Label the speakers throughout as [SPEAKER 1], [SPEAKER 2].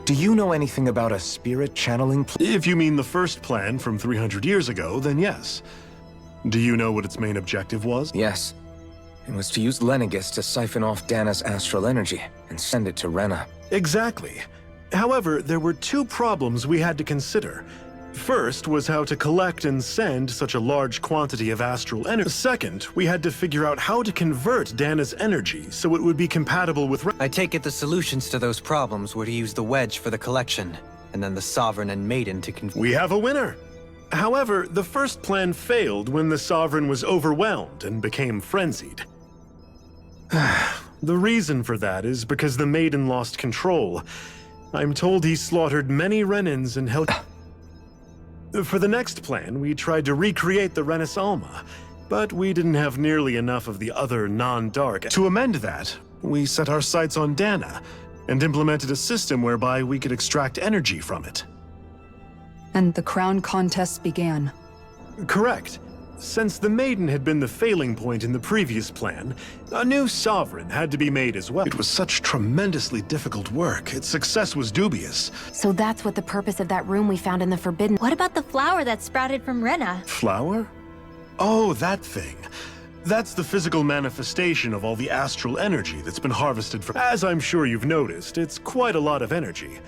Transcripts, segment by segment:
[SPEAKER 1] Do you know anything about a spirit channeling
[SPEAKER 2] If you mean the first plan from 300 years ago, then yes. Do you know what its main objective was?
[SPEAKER 1] Yes. It was to use Lenegis to siphon off Dana's astral energy and send it to Rena.
[SPEAKER 2] Exactly. However, there were two problems we had to consider. First was how to collect and send such a large quantity of astral energy. Second, we had to figure out how to convert Dana's energy so it would be compatible with
[SPEAKER 3] I take it the solutions to those problems were to use the wedge for the collection, and then the Sovereign and Maiden to
[SPEAKER 2] We have a winner! However, the first plan failed when the Sovereign was overwhelmed and became frenzied. The reason for that is because the Maiden lost control. I'm told he slaughtered many Renans and held... For the next plan, we tried to recreate the Renis Alma, but we didn't have nearly enough of the other non-dark. To amend that, we set our sights on Dana, and implemented a system whereby we could extract energy from it.
[SPEAKER 4] And the crown contests began.
[SPEAKER 2] Correct. Since the Maiden had been the failing point in the previous plan, a new Sovereign had to be made as well. It was such tremendously difficult work. Its success was dubious.
[SPEAKER 5] So that's what the purpose of that room we found in the Forbidden...
[SPEAKER 6] What about the flower that sprouted from Rena?
[SPEAKER 2] Flower? Oh, that thing. That's the physical manifestation of all the astral energy that's been harvested from... As I'm sure you've noticed, it's quite a lot of energy.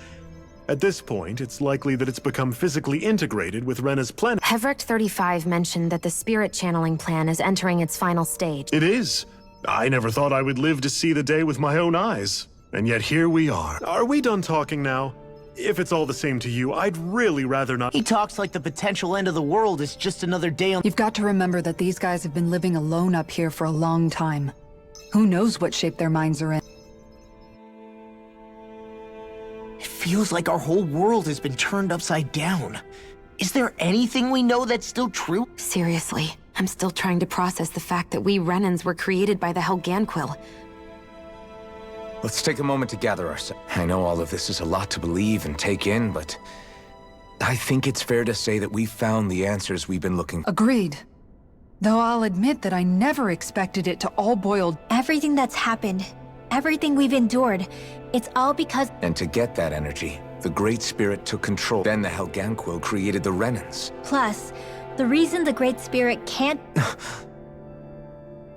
[SPEAKER 2] At this point, it's likely that it's become physically integrated with Rena's planet.
[SPEAKER 5] Hevrecht 35 mentioned that the spirit channeling plan is entering its final stage.
[SPEAKER 2] It is. I never thought I would live to see the day with my own eyes. And yet here we are. Are we done talking now? If it's all the same to you, I'd really rather not...
[SPEAKER 7] He talks like the potential end of the world is just another day on...
[SPEAKER 4] You've got to remember that these guys have been living alone up here for a long time. Who knows what shape their minds are in?
[SPEAKER 7] It feels like our whole world has been turned upside down. Is there anything we know that's still true?
[SPEAKER 5] Seriously, I'm still trying to process the fact that we Renans were created by the Helganquil.
[SPEAKER 1] Let's take a moment to gather ourselves. I know all of this is a lot to believe and take in, but I think it's fair to say that we've found the answers we've been looking for.
[SPEAKER 4] Agreed. Though I'll admit that I never expected it to all boil...
[SPEAKER 6] Everything that's happened, everything we've endured, it's all because...
[SPEAKER 1] And to get that energy, the Great Spirit took control. Then the Helganquil created the Renans.
[SPEAKER 6] Plus, the reason the Great Spirit can't...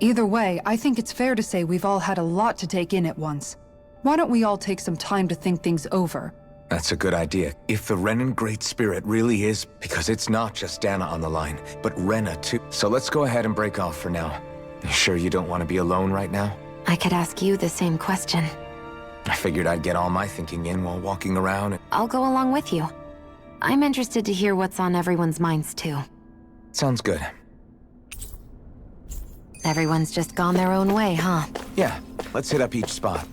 [SPEAKER 4] Either way, I think it's fair to say we've all had a lot to take in at once. Why don't we all take some time to think things over?
[SPEAKER 1] That's a good idea. If the Renan Great Spirit really is, because it's not just Dana on the line, but Rena too. So let's go ahead and break off for now. You sure you don't want to be alone right now?
[SPEAKER 5] I could ask you the same question.
[SPEAKER 1] I figured I'd get all my thinking in while walking around.
[SPEAKER 5] I'll go along with you. I'm interested to hear what's on everyone's minds too.
[SPEAKER 1] Sounds good.
[SPEAKER 5] Everyone's just gone their own way, huh?
[SPEAKER 1] Yeah, let's hit up each spot.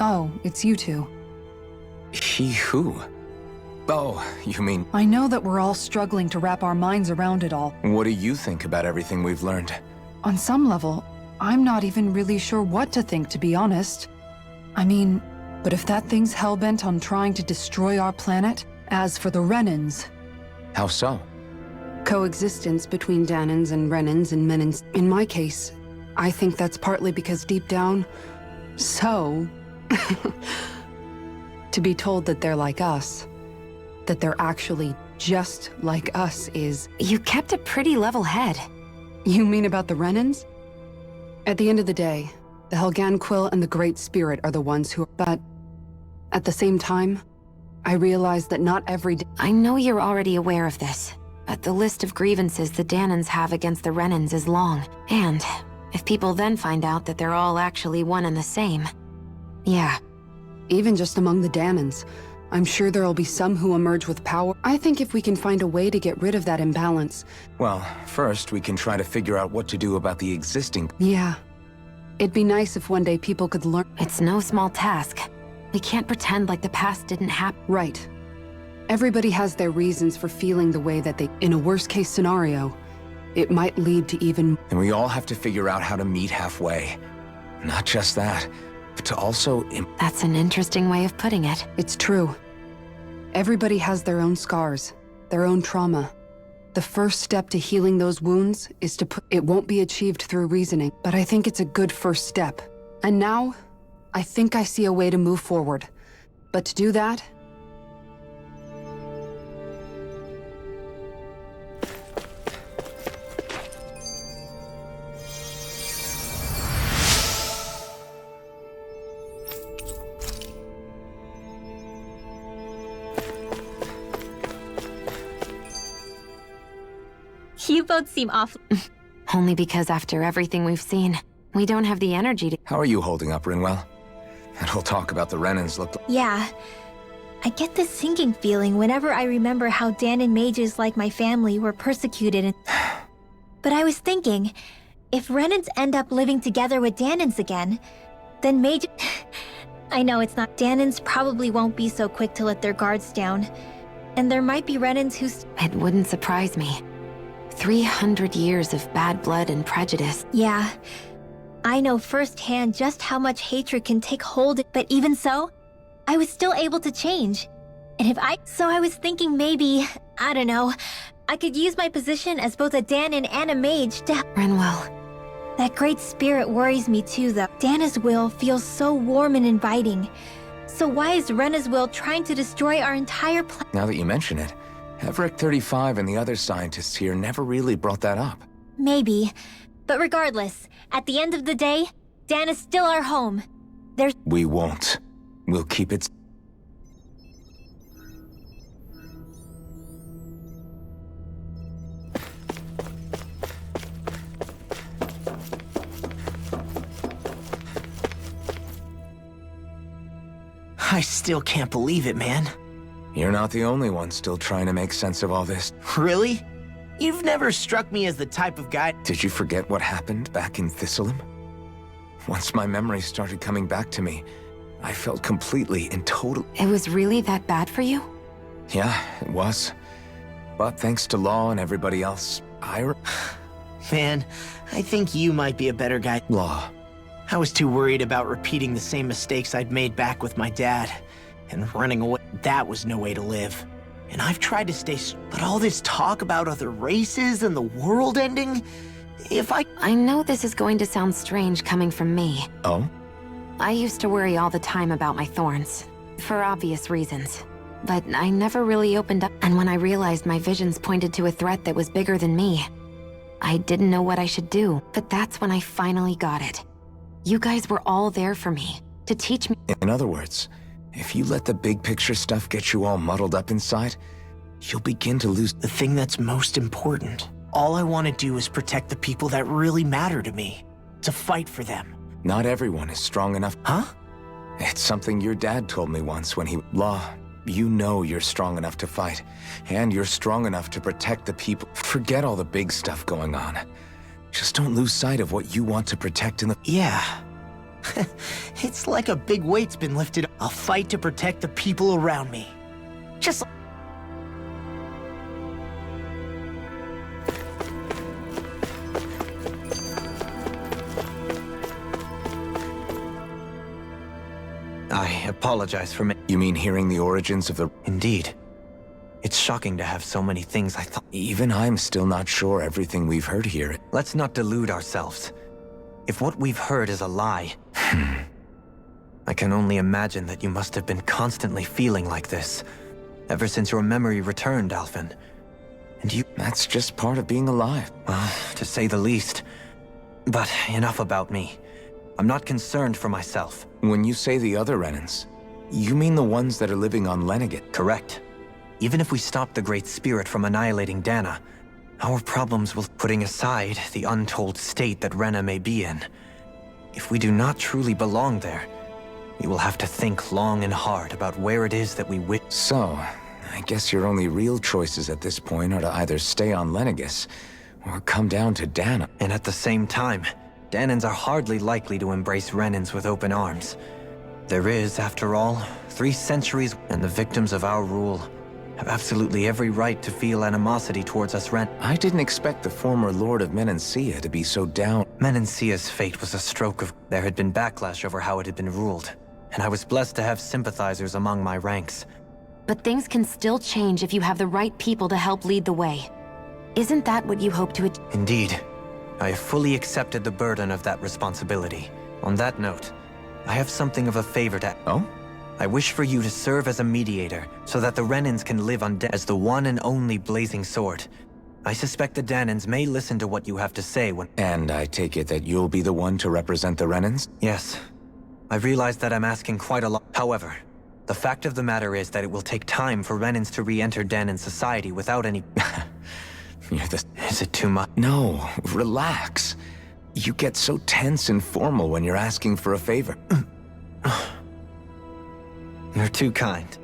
[SPEAKER 4] Oh, it's you two.
[SPEAKER 1] He who? Oh, you mean...
[SPEAKER 4] I know that we're all struggling to wrap our minds around it all.
[SPEAKER 1] What do you think about everything we've learned?
[SPEAKER 4] On some level, I'm not even really sure what to think, to be honest. I mean, but if that thing's hellbent on trying to destroy our planet, as for the Renans...
[SPEAKER 1] How so?
[SPEAKER 4] Coexistence between Danans and Renans and Menans. In my case, I think that's partly because deep down... So... to be told that they're like us, that they're actually just like us is...
[SPEAKER 5] You kept a pretty level head.
[SPEAKER 4] You mean about the Renans? At the end of the day, the Helganquil and the Great Spirit are the ones who... But at the same time, I realize that not every...
[SPEAKER 5] I know you're already aware of this, but the list of grievances the Danans have against the Renans is long. And if people then find out that they're all actually one and the same... Yeah.
[SPEAKER 4] Even just among the Danans, I'm sure there'll be some who emerge with power. I think if we can find a way to get rid of that imbalance...
[SPEAKER 1] Well, first we can try to figure out what to do about the existing...
[SPEAKER 4] Yeah. It'd be nice if one day people could learn...
[SPEAKER 5] It's no small task. We can't pretend like the past didn't happen.
[SPEAKER 4] Right. Everybody has their reasons for feeling the way that they... In a worst-case scenario, it might lead to even...
[SPEAKER 1] And we all have to figure out how to meet halfway. Not just that, but to also...
[SPEAKER 5] That's an interesting way of putting it.
[SPEAKER 4] It's true. Everybody has their own scars, their own trauma. The first step to healing those wounds is to put... It won't be achieved through reasoning, but I think it's a good first step. And now, I think I see a way to move forward. But to do that...
[SPEAKER 6] You both seem off.
[SPEAKER 5] Only because after everything we've seen, we don't have the energy to...
[SPEAKER 1] How are you holding up, Rinwell? That whole talk about the Renans looked...
[SPEAKER 6] Yeah. I get this sinking feeling whenever I remember how Dan and mages like my family were persecuted and... But I was thinking, if Renans end up living together with Danans again, then mages... I know it's not... Danans probably won't be so quick to let their guards down. And there might be Renans who...
[SPEAKER 5] It wouldn't surprise me. 300 years of bad blood and prejudice.
[SPEAKER 6] Yeah. I know firsthand just how much hatred can take hold, but even so, I was still able to change. And So I was thinking maybe, I don't know, I could use my position as both a Danan and a mage to...
[SPEAKER 5] Rinwell.
[SPEAKER 6] That great spirit worries me too, though. Dana's will feels so warm and inviting. So why is Rena's will trying to destroy our entire planet?
[SPEAKER 1] Now that you mention it, Everett 35 and the other scientists here never really brought that up.
[SPEAKER 6] Maybe. But regardless, at the end of the day, Dan is still our home.
[SPEAKER 1] We won't. We'll keep it...
[SPEAKER 7] I still can't believe it, man.
[SPEAKER 1] You're not the only one still trying to make sense of all this.
[SPEAKER 7] Really? You've never struck me as the type of guy...
[SPEAKER 1] Did you forget what happened back in Thistleum? Once my memories started coming back to me, I felt completely and totally...
[SPEAKER 5] It was really that bad for you?
[SPEAKER 1] Yeah, it was. But thanks to Law and everybody else,
[SPEAKER 7] Man, I think you might be a better guy.
[SPEAKER 1] Law.
[SPEAKER 7] I was too worried about repeating the same mistakes I'd made back with my dad. And running away, that was no way to live. And I've tried to stay... But all this talk about other races and the world ending...
[SPEAKER 5] I know this is going to sound strange coming from me.
[SPEAKER 1] Oh?
[SPEAKER 5] I used to worry all the time about my thorns. For obvious reasons. But I never really opened up. And when I realized my visions pointed to a threat that was bigger than me, I didn't know what I should do. But that's when I finally got it. You guys were all there for me. To teach me...
[SPEAKER 1] In other words... If you let the big picture stuff get you all muddled up inside, you'll begin to lose
[SPEAKER 7] the thing that's most important. All I want to do is protect the people that really matter to me. To fight for them.
[SPEAKER 1] Not everyone is strong enough.
[SPEAKER 7] Huh?
[SPEAKER 1] It's something your dad told me once when he... Law, you know you're strong enough to fight. And you're strong enough to protect the people. Forget all the big stuff going on. Just don't lose sight of what you want to protect in the...
[SPEAKER 7] Yeah. It's like a big weight's been lifted. I'll fight to protect the people around me. Just...
[SPEAKER 3] I apologize for me.
[SPEAKER 1] You mean hearing the origins of the...
[SPEAKER 3] Indeed. It's shocking to have so many things I thought...
[SPEAKER 1] Even I'm still not sure everything we've heard here.
[SPEAKER 3] Let's not delude ourselves. If what we've heard is a lie... I can only imagine that you must have been constantly feeling like this, ever since your memory returned, Alphen. And you...
[SPEAKER 1] That's just part of being alive.
[SPEAKER 3] Well, to say the least. But enough about me. I'm not concerned for myself.
[SPEAKER 1] When you say the other Renans, you mean the ones that are living on Lenegat?
[SPEAKER 3] Correct. Even if we stop the Great Spirit from annihilating Dana, our problems will... Putting aside the untold state that Rena may be in, if we do not truly belong there, we will have to think long and hard about where it is that we wish...
[SPEAKER 1] So, I guess your only real choices at this point are to either stay on Lenegus, or come down to Dana.
[SPEAKER 3] And at the same time, Danans are hardly likely to embrace Renans with open arms. There is, after all, 3 centuries, and the victims of our rule have absolutely every right to feel animosity towards us
[SPEAKER 1] I didn't expect the former Lord of Menancia to be so down.
[SPEAKER 3] Menancia's fate was a stroke of... There had been backlash over how it had been ruled, and I was blessed to have sympathizers among my ranks.
[SPEAKER 5] But things can still change if you have the right people to help lead the way. Isn't that what you hope to achieve?
[SPEAKER 3] Indeed. I have fully accepted the burden of that responsibility. On that note, I have something of a favor to...
[SPEAKER 1] Oh?
[SPEAKER 3] I wish for you to serve as a mediator, so that the Renans can live on as the one and only blazing sword. I suspect the Danans may listen to what you have to say when...
[SPEAKER 1] And I take it that you'll be the one to represent the Renans?
[SPEAKER 3] Yes. I realize that I'm asking quite a lot. However, the fact of the matter is that it will take time for Renans to re-enter Danan society without any...
[SPEAKER 1] You're the...
[SPEAKER 3] Is it too much?
[SPEAKER 1] No, relax. You get so tense and formal when you're asking for a favor.
[SPEAKER 3] You're too kind.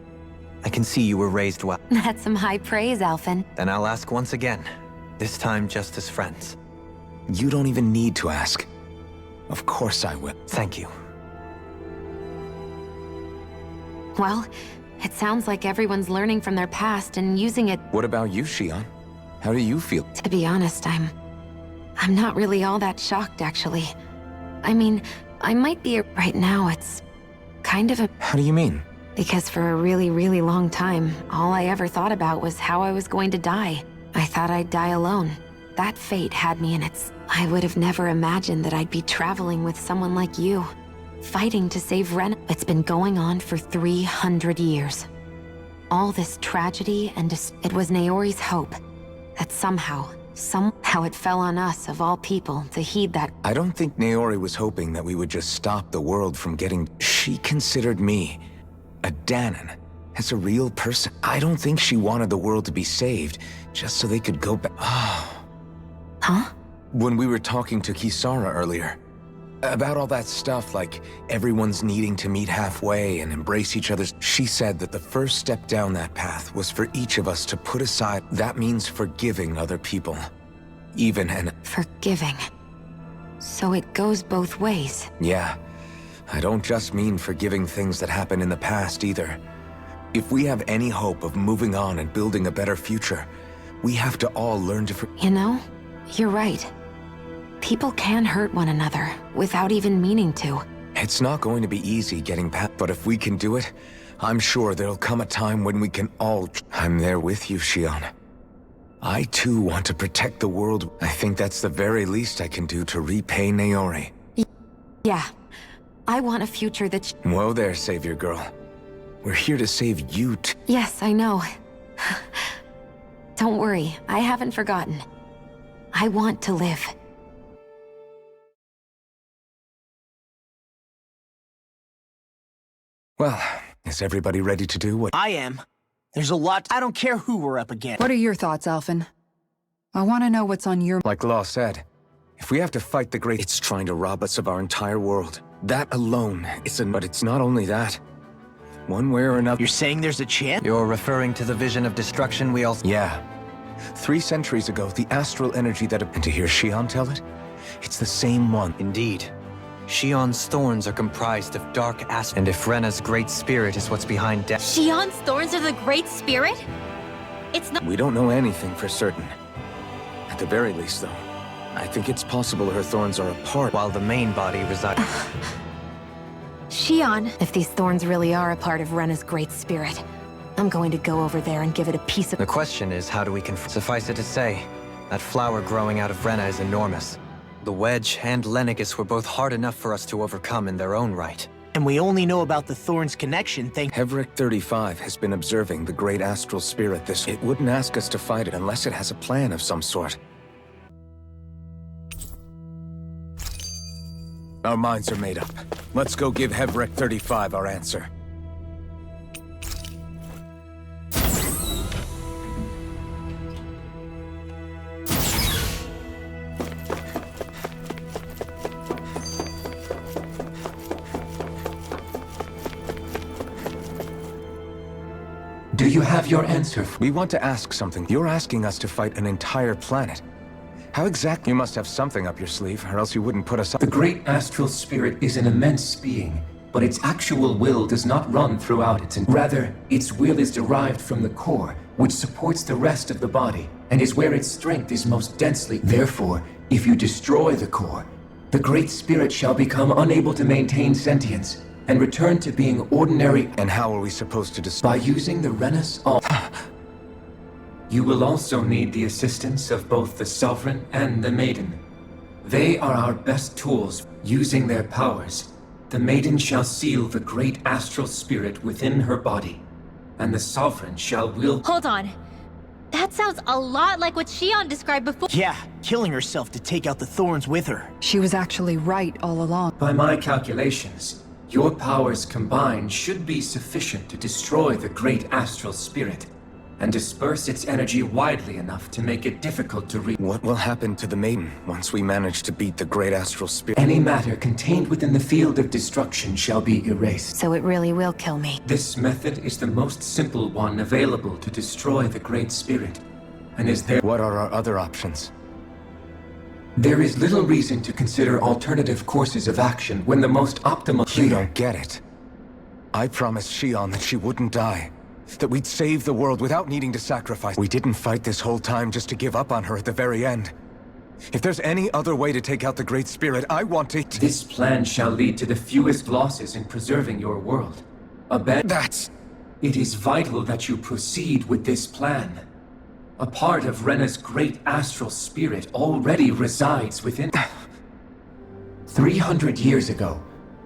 [SPEAKER 3] I can see you were raised well.
[SPEAKER 5] That's some high praise, Alphen.
[SPEAKER 3] Then I'll ask once again. This time just as friends.
[SPEAKER 1] You don't even need to ask. Of course I will.
[SPEAKER 3] Thank you.
[SPEAKER 5] Well, it sounds like everyone's learning from their past and using it.
[SPEAKER 1] What about you, Shion? How do you feel?
[SPEAKER 5] To be honest, I'm not really all that shocked, actually. I mean, I might be right now. It's kind of a...
[SPEAKER 1] How do you mean?
[SPEAKER 5] Because for a really, really long time, all I ever thought about was how I was going to die. I thought I'd die alone. That fate had me in its... I would have never imagined that I'd be traveling with someone like you, fighting to save Ren. It's been going on for 300 years. All this tragedy and it was Naori's hope that somehow it fell on us, of all people, to heed that.
[SPEAKER 1] I don't think Naori was hoping that we would just stop the world from getting... She considered me a Danan, as a real person. I don't think she wanted the world to be saved, just so they could go back.
[SPEAKER 5] Huh?
[SPEAKER 1] When we were talking to Kisara earlier, about all that stuff, like everyone's needing to meet halfway and embrace each other's... She said that the first step down that path was for each of us to put aside... That means forgiving other people. Even and...
[SPEAKER 5] Forgiving. So it goes both ways.
[SPEAKER 1] Yeah. I don't just mean forgiving things that happened in the past either. If we have any hope of moving on and building a better future, we have to all learn to
[SPEAKER 5] You know, you're right. People can hurt one another without even meaning to.
[SPEAKER 1] It's not going to be easy getting past, but if we can do it, I'm sure there'll come a time when we can all... I'm there with you, Shion. I too want to protect the world. I think that's the very least I can do to repay Naori.
[SPEAKER 5] Yeah. I want a future that...
[SPEAKER 1] Whoa there, Savior Girl. We're here to save you
[SPEAKER 5] Yes, I know. Don't worry, I haven't forgotten. I want to live.
[SPEAKER 1] Well, is everybody ready to do what...
[SPEAKER 7] I am. There's a lot. I don't care who we're up against.
[SPEAKER 4] What are your thoughts, Alphen? I want to know what's on your...
[SPEAKER 1] Like Law said, if we have to fight the Great... It's trying to rob us of our entire world. That alone is But it's not only that. One way or another...
[SPEAKER 7] You're saying there's a chance?
[SPEAKER 3] You're referring to the vision of destruction we all...
[SPEAKER 1] Yeah. 3 centuries ago, the astral energy that... And to hear Shion tell it, it's the same one.
[SPEAKER 3] Indeed. Shion's thorns are comprised of dark acid, and if Rena's great spirit is what's behind death...
[SPEAKER 6] Shion's thorns are the Great Spirit? It's not-
[SPEAKER 1] We don't know anything for certain. At the very least, though, I think it's possible her thorns are a part...
[SPEAKER 3] while the main body resides...
[SPEAKER 6] Shion.
[SPEAKER 5] If these thorns really are a part of Rena's great spirit, I'm going to go over there and give it a piece of...
[SPEAKER 3] The question is, how do we Suffice it to say, that flower growing out of Rena is enormous. The Wedge and Lennigus were both hard enough for us to overcome in their own right.
[SPEAKER 7] And we only know about the Thorns connection
[SPEAKER 1] Hevric 35 has been observing the great astral spirit this... It wouldn't ask us to fight it unless it has a plan of some sort. Our minds are made up. Let's go give Hevric 35 our answer.
[SPEAKER 8] Do you have your answer?
[SPEAKER 1] We want to ask something. You're asking us to fight an entire planet. How exactly? You must have something up your sleeve, or else you wouldn't put us up.
[SPEAKER 8] The great astral spirit is an immense being, but its actual will does not run throughout its. Rather, its will is derived from the core, which supports the rest of the body, and is where its strength is most densely. Therefore, if you destroy the core, the Great Spirit shall become unable to maintain sentience, and return to being ordinary.
[SPEAKER 1] And how are we supposed to
[SPEAKER 8] By using the Renis Alma. You will also need the assistance of both the Sovereign and the Maiden. They are our best tools. Using their powers, the Maiden shall seal the great astral spirit within her body, and the Sovereign shall will.
[SPEAKER 6] Hold on. That sounds a lot like what Shion described before.
[SPEAKER 7] Yeah, killing herself to take out the thorns with her.
[SPEAKER 4] She was actually right all along.
[SPEAKER 8] By my calculations, your powers combined should be sufficient to destroy the great astral spirit, and disperse its energy widely enough to make it difficult to reach.
[SPEAKER 1] What will happen to the Maiden once we manage to beat the great astral spirit?
[SPEAKER 8] Any matter contained within the field of destruction shall be erased.
[SPEAKER 5] So it really will kill me.
[SPEAKER 8] This method is the most simple one available to destroy the Great Spirit, and is there.
[SPEAKER 1] What are our other options?
[SPEAKER 8] There is little reason to consider alternative courses of action when the most optimal.
[SPEAKER 1] You don't get it. I promised Shion that she wouldn't die. That we'd save the world without needing to sacrifice. We didn't fight this whole time just to give up on her at the very end. If there's any other way to take out the Great Spirit, I want to.
[SPEAKER 8] This plan shall lead to the fewest losses in preserving your world.
[SPEAKER 1] That's...
[SPEAKER 8] It is vital that you proceed with this plan. A part of Rena's great astral spirit already resides within. 300 years ago,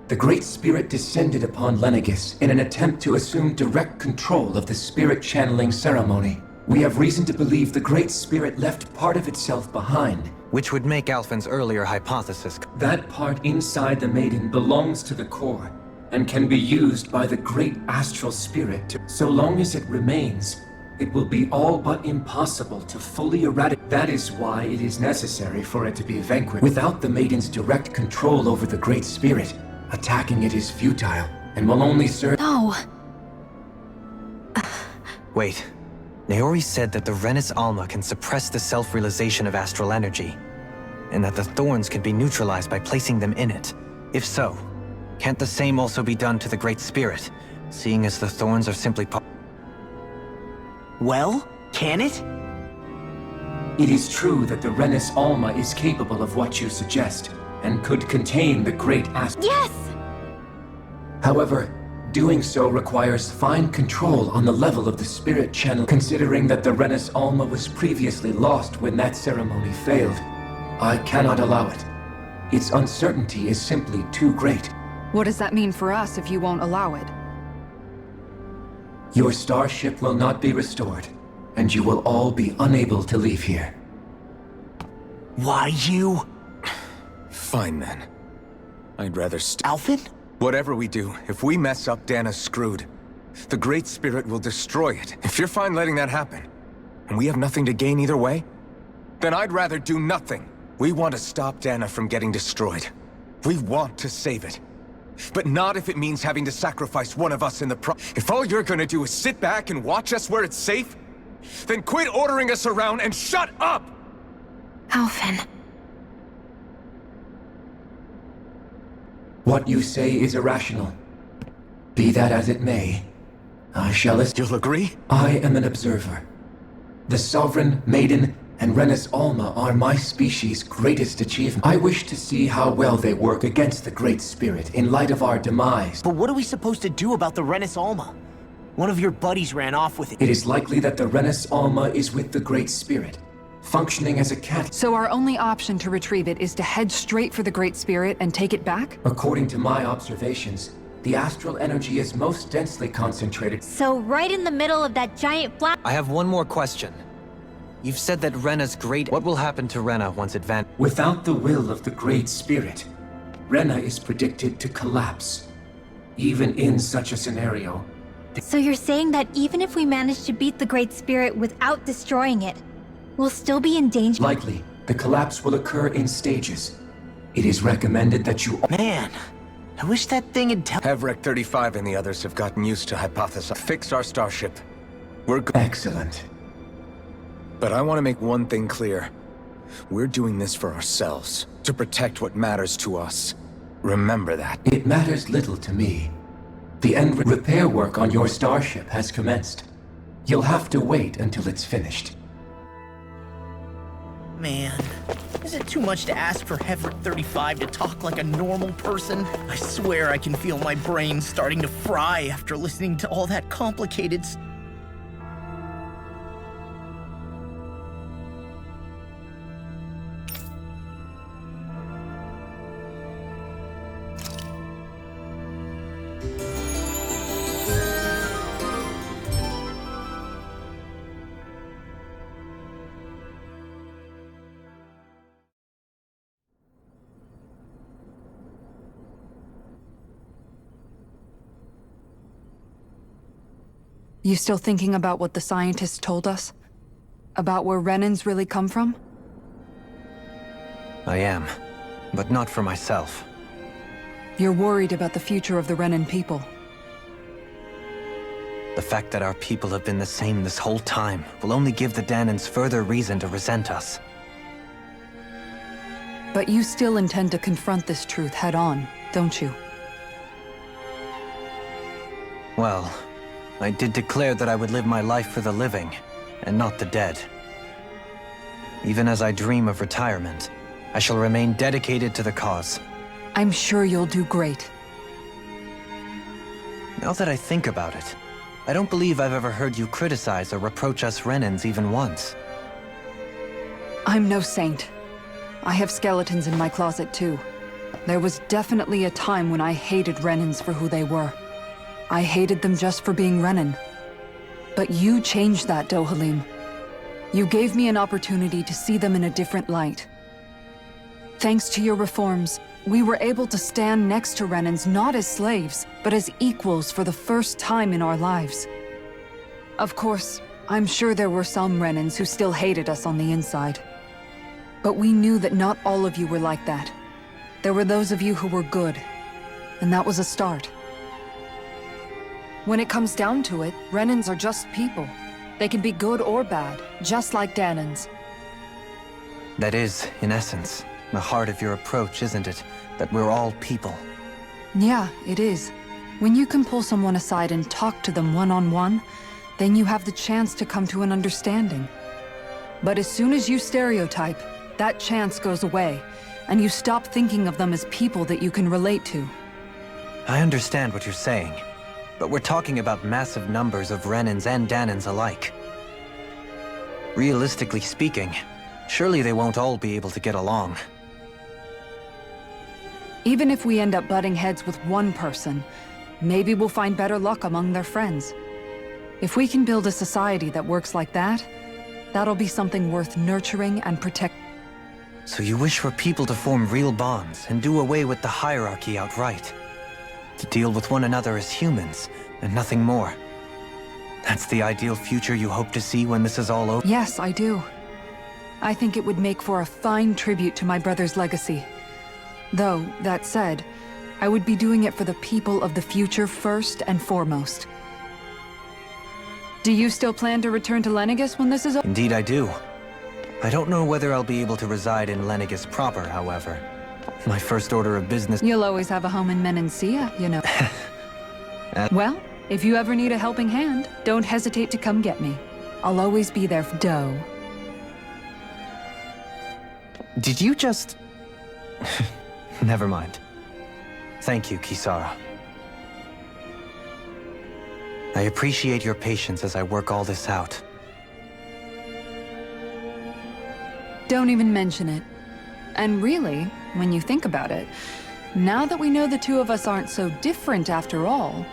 [SPEAKER 8] the Great Spirit descended upon Lenegis in an attempt to assume direct control of the spirit channeling ceremony. We have reason to believe the Great Spirit left part of itself behind.
[SPEAKER 3] Which would make Alphen's earlier hypothesis.
[SPEAKER 8] That part inside the Maiden belongs to the core, and can be used by the Great Astral Spirit to. So long as it remains, it will be all but impossible to fully eradicate. That is why it is necessary for it to be vanquished. Without the Maiden's direct control over the Great Spirit, attacking it is futile, and will only serve.
[SPEAKER 6] No.
[SPEAKER 3] Wait. Naori said that the Renis Alma can suppress the self-realization of astral energy, and that the thorns can be neutralized by placing them in it. If so, can't the same also be done to the Great Spirit, seeing as the thorns are simply
[SPEAKER 7] Well, can it?
[SPEAKER 8] It is true that the Renis Alma is capable of what you suggest, and could contain the Great Astral.
[SPEAKER 6] Yes!
[SPEAKER 8] However, doing so requires fine control on the level of the spirit channel. Considering that the Renis Alma was previously lost when that ceremony failed, I cannot allow it. Its uncertainty is simply too great.
[SPEAKER 4] What does that mean for us if you won't allow it?
[SPEAKER 8] Your starship will not be restored, and you will all be unable to leave here.
[SPEAKER 7] Why you?
[SPEAKER 1] Fine then. I'd rather
[SPEAKER 7] Alphen?
[SPEAKER 1] Whatever we do, if we mess up, Dana's screwed. The Great Spirit will destroy it. If you're fine letting that happen, and we have nothing to gain either way, then I'd rather do nothing. We want to stop Dana from getting destroyed. We want to save it. But not if it means having to sacrifice one of us in the If all you're gonna do is sit back and watch us where it's safe, then quit ordering us around and shut up!
[SPEAKER 5] Alphen.
[SPEAKER 8] What you say is irrational. Be that as it may, I shall.
[SPEAKER 1] You'll agree?
[SPEAKER 8] I am an observer. The Sovereign, Maiden, and Renis Alma are my species' greatest achievement. I wish to see how well they work against the Great Spirit in light of our demise.
[SPEAKER 7] But what are we supposed to do about the Renis Alma? One of your buddies ran off with it.
[SPEAKER 8] It is likely that the Renis Alma is with the Great Spirit, functioning as a cat.
[SPEAKER 4] So our only option to retrieve it is to head straight for the Great Spirit and take it back?
[SPEAKER 8] According to my observations, the astral energy is most densely concentrated.
[SPEAKER 6] So right in the middle of that giant black.
[SPEAKER 3] I have one more question. You've said that Rena's great. What will happen to Rena once it vanishes?
[SPEAKER 8] Without the will of the Great Spirit, Rena is predicted to collapse. Even in such a scenario.
[SPEAKER 6] So you're saying that even if we manage to beat the Great Spirit without destroying it, we'll still be in danger?
[SPEAKER 8] Likely, the collapse will occur in stages. It is recommended that you.
[SPEAKER 7] Man, I wish that thing had
[SPEAKER 1] Hevrek 35 and the others have gotten used to hypothesizing. Fix our starship. We're good.
[SPEAKER 8] Excellent.
[SPEAKER 1] But I want to make one thing clear. We're doing this for ourselves, to protect what matters to us. Remember that.
[SPEAKER 8] It matters little to me. The end repair work on your starship has commenced. You'll have to wait until it's finished.
[SPEAKER 7] Man, is it too much to ask for Heifer 35 to talk like a normal person? I swear I can feel my brain starting to fry after listening to all that complicated
[SPEAKER 4] You still thinking about what the scientists told us? About where Renans really come from?
[SPEAKER 3] I am, but not for myself.
[SPEAKER 4] You're worried about the future of the Renan people.
[SPEAKER 3] The fact that our people have been the same this whole time will only give the Danans further reason to resent us.
[SPEAKER 4] But you still intend to confront this truth head-on, don't you?
[SPEAKER 3] Well, I did declare that I would live my life for the living, and not the dead. Even as I dream of retirement, I shall remain dedicated to the cause.
[SPEAKER 4] I'm sure you'll do great.
[SPEAKER 3] Now that I think about it, I don't believe I've ever heard you criticize or reproach us Renans even once.
[SPEAKER 4] I'm no saint. I have skeletons in my closet too. There was definitely a time when I hated Renans for who they were. I hated them just for being Renan. But you changed that, Dohalim. You gave me an opportunity to see them in a different light. Thanks to your reforms, we were able to stand next to Renans not as slaves, but as equals for the first time in our lives. Of course, I'm sure there were some Renans who still hated us on the inside. But we knew that not all of you were like that. There were those of you who were good, and that was a start. When it comes down to it, Renans are just people. They can be good or bad, just like Danans.
[SPEAKER 3] That is, in essence, the heart of your approach, isn't it? That we're all people.
[SPEAKER 4] Yeah, it is. When you can pull someone aside and talk to them one-on-one, then you have the chance to come to an understanding. But as soon as you stereotype, that chance goes away, and you stop thinking of them as people that you can relate to.
[SPEAKER 3] I understand what you're saying, but we're talking about massive numbers of Renans and Danans alike. Realistically speaking, surely they won't all be able to get along.
[SPEAKER 4] Even if we end up butting heads with one person, maybe we'll find better luck among their friends. If we can build a society that works like that, that'll be something worth nurturing and protecting.
[SPEAKER 3] So you wish for people to form real bonds and do away with the hierarchy outright? To deal with one another as humans, and nothing more? That's the ideal future you hope to see when this is all over?
[SPEAKER 4] Yes, I do. I think it would make for a fine tribute to my brother's legacy. Though, that said, I would be doing it for the people of the future first and foremost. Do you still plan to return to Lenegis when this is over?
[SPEAKER 3] Indeed I do. I don't know whether I'll be able to reside in Lenegis proper, however. My first order of business—
[SPEAKER 4] You'll always have a home in Menancia, you know. Well, if you ever need a helping hand, don't hesitate to come get me. I'll always be there for dough.
[SPEAKER 3] Did you just— Never mind. Thank you, Kisara. I appreciate your patience as I work all this out.
[SPEAKER 4] Don't even mention it. And really, when you think about it, now that we know the two of us aren't so different after all,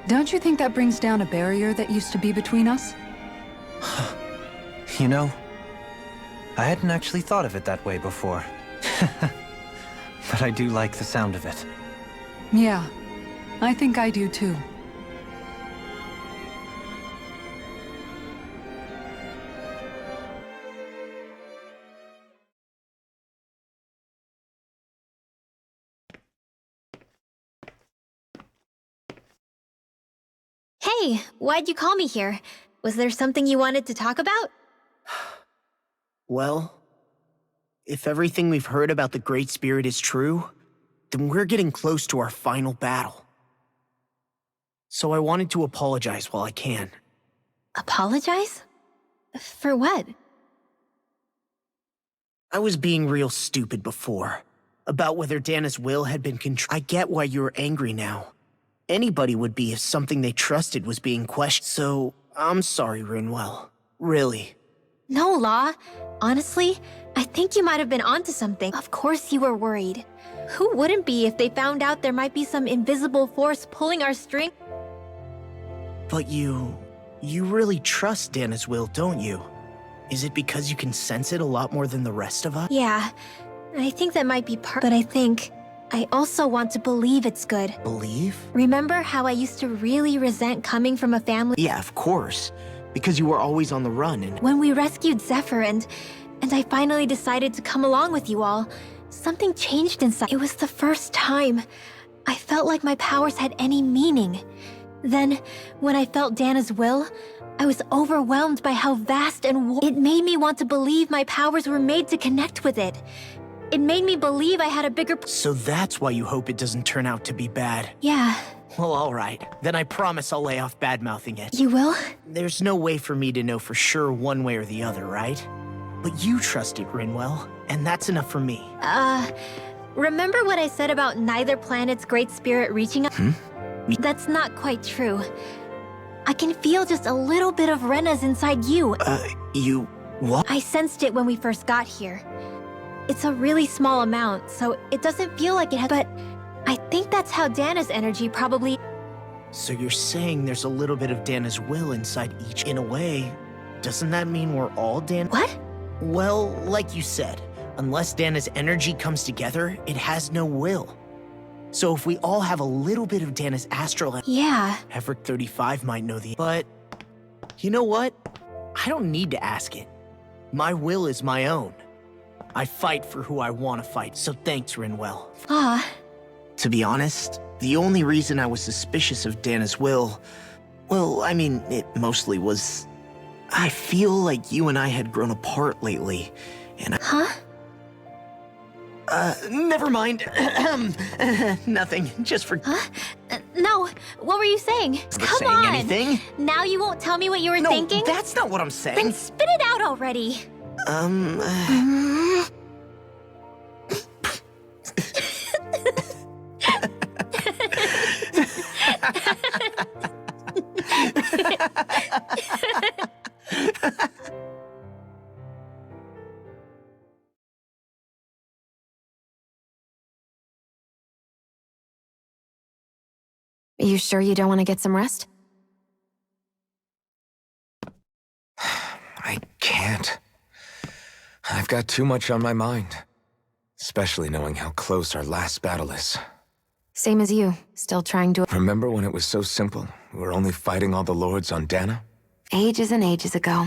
[SPEAKER 4] don't you think that brings down a barrier that used to be between us?
[SPEAKER 3] You know, I hadn't actually thought of it that way before. But I do like the sound of it.
[SPEAKER 4] Yeah, I think I do too.
[SPEAKER 6] Hey, why'd you call me here? Was there something you wanted to talk about?
[SPEAKER 7] Well, if everything we've heard about the Great Spirit is true, then we're getting close to our final battle. So I wanted to apologize while I can.
[SPEAKER 6] Apologize? For what?
[SPEAKER 7] I was being real stupid before. About whether Dana's will had been I get why you're angry now. Anybody would be if something they trusted was being questioned. So, I'm sorry, Rinwell. Really.
[SPEAKER 6] No, Law. Honestly, I think you might have been onto something. Of course you were worried. Who wouldn't be if they found out there might be some invisible force pulling our string?
[SPEAKER 7] But you really trust Dana's will, don't you? Is it because you can sense it a lot more than the rest of us?
[SPEAKER 6] Yeah, I think that might be part. But I also want to believe it's good.
[SPEAKER 7] Believe?
[SPEAKER 6] Remember how I used to really resent coming from a family?
[SPEAKER 7] Yeah, of course. Because you were always on the run and...
[SPEAKER 6] When we rescued Zephyr and I finally decided to come along with you all, something changed inside. It was the first time I felt like my powers had any meaning. Then, when I felt Dana's will, I was overwhelmed by how vast and it made me want to believe my powers were made to connect with it. It made me believe I had a bigger...
[SPEAKER 7] So that's why you hope it doesn't turn out to be bad.
[SPEAKER 6] Yeah.
[SPEAKER 7] Well, alright. Then I promise I'll lay off bad-mouthing it.
[SPEAKER 6] You will?
[SPEAKER 7] There's no way for me to know for sure one way or the other, right? But you trust it, Rinwell, and that's enough for me.
[SPEAKER 6] Remember what I said about neither planet's great spirit reaching us? That's not quite true. I can feel just a little bit of Rena's inside you.
[SPEAKER 7] You... what?
[SPEAKER 6] I sensed it when we first got here. It's a really small amount, so it doesn't feel like it has, but I think that's how Dana's energy probably...
[SPEAKER 7] So you're saying there's a little bit of Dana's will inside each... In a way, doesn't that mean we're all Dan...
[SPEAKER 6] What?
[SPEAKER 7] Well, like you said, unless Dana's energy comes together, it has no will. So if we all have a little bit of Dana's astral...
[SPEAKER 6] Yeah.
[SPEAKER 7] Everett 35 might know the... But, you know what? I don't need to ask it. My will is my own. I fight for who I want to fight, so thanks, Rinwell. To be honest, the only reason I was suspicious of Dana's will... Well, I mean, it mostly was... I feel like you and I had grown apart lately, and never mind. Nothing. Just for...
[SPEAKER 6] No, what were you saying? Come
[SPEAKER 7] saying
[SPEAKER 6] on!
[SPEAKER 7] anything?
[SPEAKER 6] Now you won't tell me what you were
[SPEAKER 7] No,
[SPEAKER 6] thinking?
[SPEAKER 7] that's not what I'm saying.
[SPEAKER 6] Then spit it out already!
[SPEAKER 5] Are you sure you don't want to get some rest?
[SPEAKER 1] I can't. I've got too much on my mind. Especially knowing how close our last battle is.
[SPEAKER 5] Same as you, still trying to...
[SPEAKER 1] Remember when it was so simple? We were only fighting all the lords on Dana?
[SPEAKER 5] Ages and ages ago.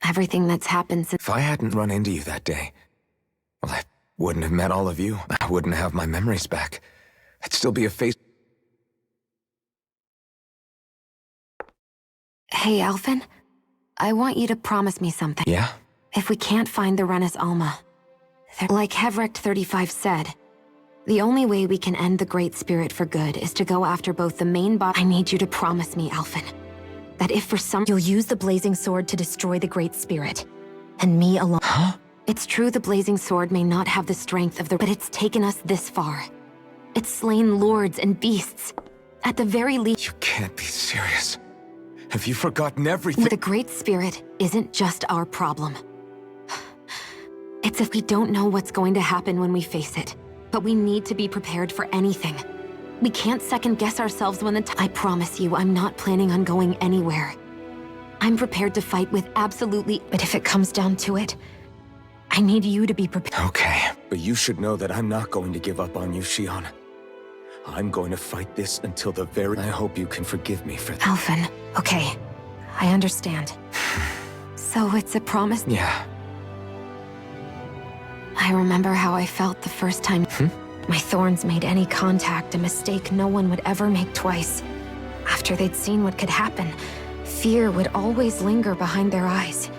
[SPEAKER 5] Everything that's happened since...
[SPEAKER 1] If I hadn't run into you that day, well, I wouldn't have met all of you. I wouldn't have my memories back. I'd still be a face...
[SPEAKER 5] Hey, Alphen. I want you to promise me something.
[SPEAKER 1] Yeah?
[SPEAKER 5] If we can't find the Renis Alma, like Hevrecht 35 said, the only way we can end the Great Spirit for good is to go after both the main body... I need you to promise me, Alphen, that if for some... You'll use the Blazing Sword to destroy the Great Spirit. And me alone...
[SPEAKER 1] Huh?
[SPEAKER 5] It's true the Blazing Sword may not have the strength of the... But it's taken us this far. It's slain lords and beasts. At the very least...
[SPEAKER 1] You can't be serious. Have you forgotten everything?
[SPEAKER 5] The Great Spirit isn't just our problem. It's if we don't know what's going to happen when we face it. But we need to be prepared for anything. We can't second-guess ourselves when I promise you, I'm not planning on going anywhere. I'm prepared to fight with absolutely... But if it comes down to it, I need you to be prepared.
[SPEAKER 1] Okay, but you should know that I'm not going to give up on you, Shion. I'm going to fight this until the very... I hope you can forgive me for that.
[SPEAKER 5] Alphen, okay. I understand. So it's a promise?
[SPEAKER 1] Yeah.
[SPEAKER 5] I remember how I felt the first time my thorns made any contact, a mistake no one would ever make twice. After they'd seen what could happen, fear would always linger behind their eyes.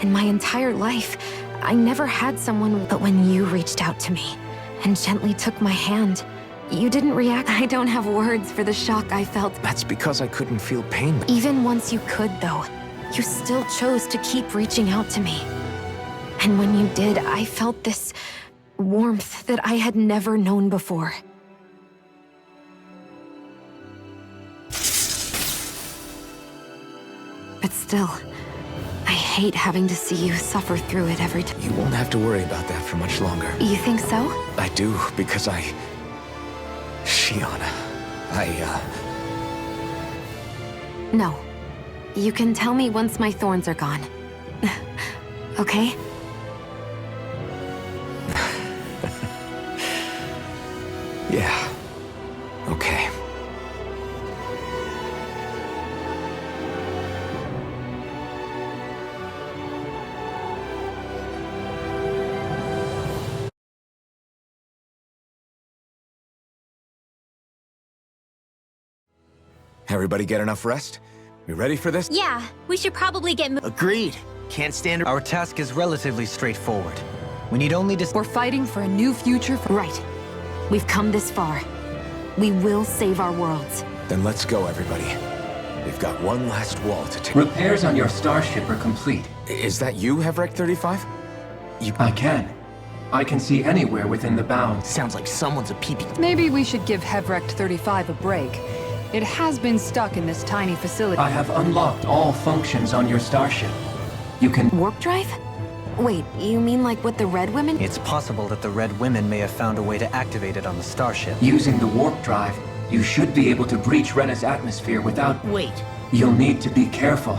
[SPEAKER 5] In my entire life, I never had someone... But when you reached out to me, and gently took my hand. You didn't react. I don't have words for the shock I felt.
[SPEAKER 1] That's because I couldn't feel pain.
[SPEAKER 5] Even once you could, though, you still chose to keep reaching out to me. And when you did, I felt this warmth that I had never known before. But still, I hate having to see you suffer through it every time.
[SPEAKER 1] You won't have to worry about that for much longer.
[SPEAKER 5] You think so?
[SPEAKER 1] I do, because Shiana,
[SPEAKER 5] No. You can tell me once my thorns are gone. Okay?
[SPEAKER 1] Yeah. Okay. Everybody get enough rest? You ready for this?
[SPEAKER 6] Yeah, we should probably get
[SPEAKER 7] Agreed. Can't stand
[SPEAKER 3] Our task is relatively straightforward. We need only to...
[SPEAKER 4] We're fighting for a new future for—
[SPEAKER 5] Right. We've come this far. We will save our worlds.
[SPEAKER 1] Then let's go, everybody. We've got one last wall to take.
[SPEAKER 8] Repairs on your starship are complete.
[SPEAKER 1] Is that you, Hevrek 35?
[SPEAKER 8] I can see anywhere within the bounds.
[SPEAKER 7] Sounds like someone's a peeping.
[SPEAKER 4] Maybe we should give Hevrect 35 a break. It has been stuck in this tiny facility.
[SPEAKER 8] I have unlocked all functions on your starship. You can...
[SPEAKER 5] Warp drive? Wait, you mean like with the Red Women?
[SPEAKER 3] It's possible that the Red Women may have found a way to activate it on the starship.
[SPEAKER 8] Using the warp drive, you should be able to breach Rena's atmosphere without...
[SPEAKER 7] Wait.
[SPEAKER 8] You'll need to be careful.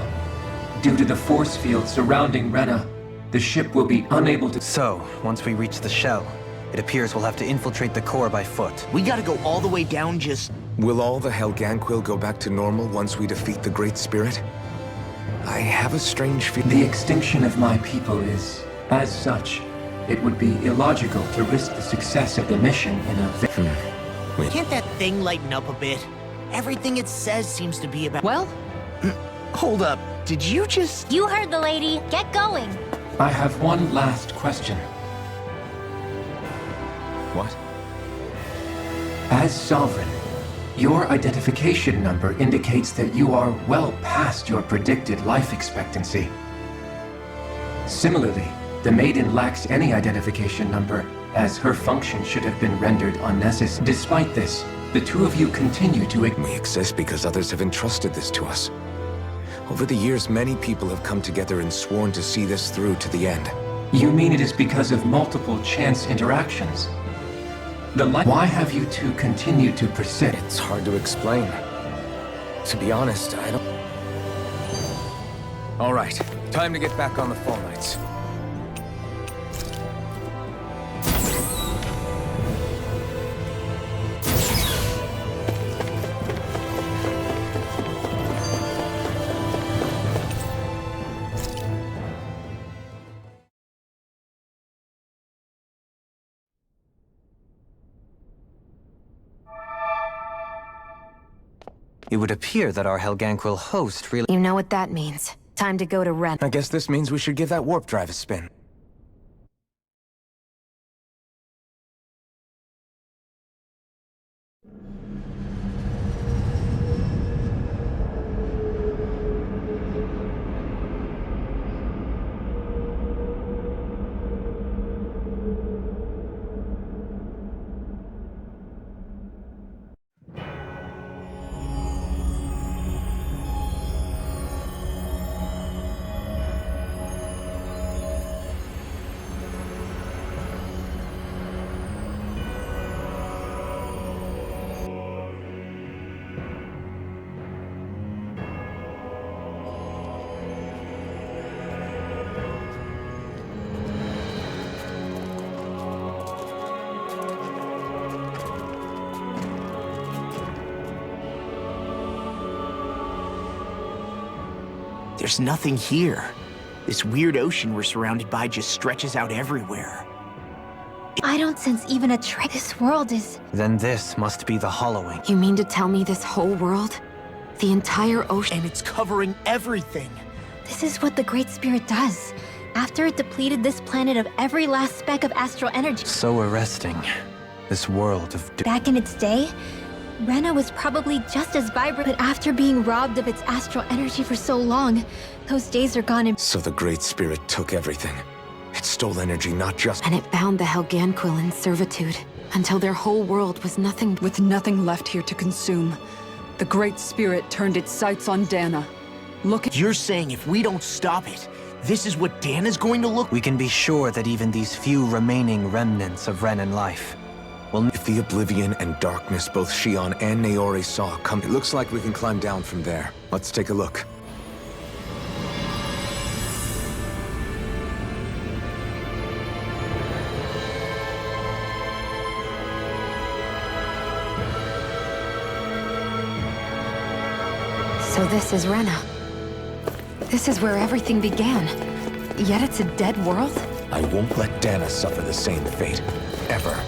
[SPEAKER 8] Due to the force field surrounding Rena, the ship will be unable to...
[SPEAKER 3] So, once we reach the shell, it appears we'll have to infiltrate the core by foot.
[SPEAKER 7] We gotta go all the way down just...
[SPEAKER 1] Will all the Helganquil go back to normal once we defeat the Great Spirit? I have a strange feeling.
[SPEAKER 8] The extinction of my people is, as such, it would be illogical to risk the success of the mission in a...
[SPEAKER 7] Can't that thing lighten up a bit? Everything it says seems to be about...
[SPEAKER 4] Well,
[SPEAKER 7] Hold up. Did you just...
[SPEAKER 6] You heard the lady. Get going.
[SPEAKER 8] I have one last question.
[SPEAKER 1] What?
[SPEAKER 8] As Sovereign, your identification number indicates that you are well past your predicted life expectancy. Similarly, the Maiden lacks any identification number, as her function should have been rendered unnecessary. Despite this, the two of you continue to...
[SPEAKER 1] We exist because others have entrusted this to us. Over the years, many people have come together and sworn to see this through to the end.
[SPEAKER 8] You mean it is because of multiple chance interactions? Why have you two continued to persist?
[SPEAKER 1] It's hard to explain. To be honest, I don't... All right, time to get back on the Fall Knights.
[SPEAKER 3] It would appear that our Helganquil host really...
[SPEAKER 5] You know what that means. Time to go to Ren.
[SPEAKER 1] I guess this means we should give that warp drive a spin.
[SPEAKER 7] There's nothing here. This weird ocean we're surrounded by just stretches out everywhere.
[SPEAKER 6] I don't sense even a trace. This world is...
[SPEAKER 3] Then this must be the Hollowing.
[SPEAKER 5] You mean to tell me this whole world? The entire ocean?
[SPEAKER 7] And it's covering everything.
[SPEAKER 6] This is what the Great Spirit does. after it depleted this planet of every last speck of astral energy.
[SPEAKER 3] So arresting. This world of...
[SPEAKER 6] Back in its day, Rena was probably just as vibrant, but after being robbed of its astral energy for so long, those days are gone.
[SPEAKER 1] So the Great Spirit took everything. It stole energy not just...
[SPEAKER 5] And it bound the Helganquil in servitude until their whole world was nothing.
[SPEAKER 4] With nothing left here to consume, the Great Spirit turned its sights on Dana.
[SPEAKER 7] You're saying if we don't stop it, this is what Dana's going to look...
[SPEAKER 3] We can be sure that even these few remaining remnants of Renan life will...
[SPEAKER 1] If the oblivion and darkness both Shion and Naori saw come... It looks like we can climb down from there. Let's take a look.
[SPEAKER 5] So this is Rena. This is where everything began. Yet it's a dead world?
[SPEAKER 1] I won't let Dana suffer the same fate. Ever.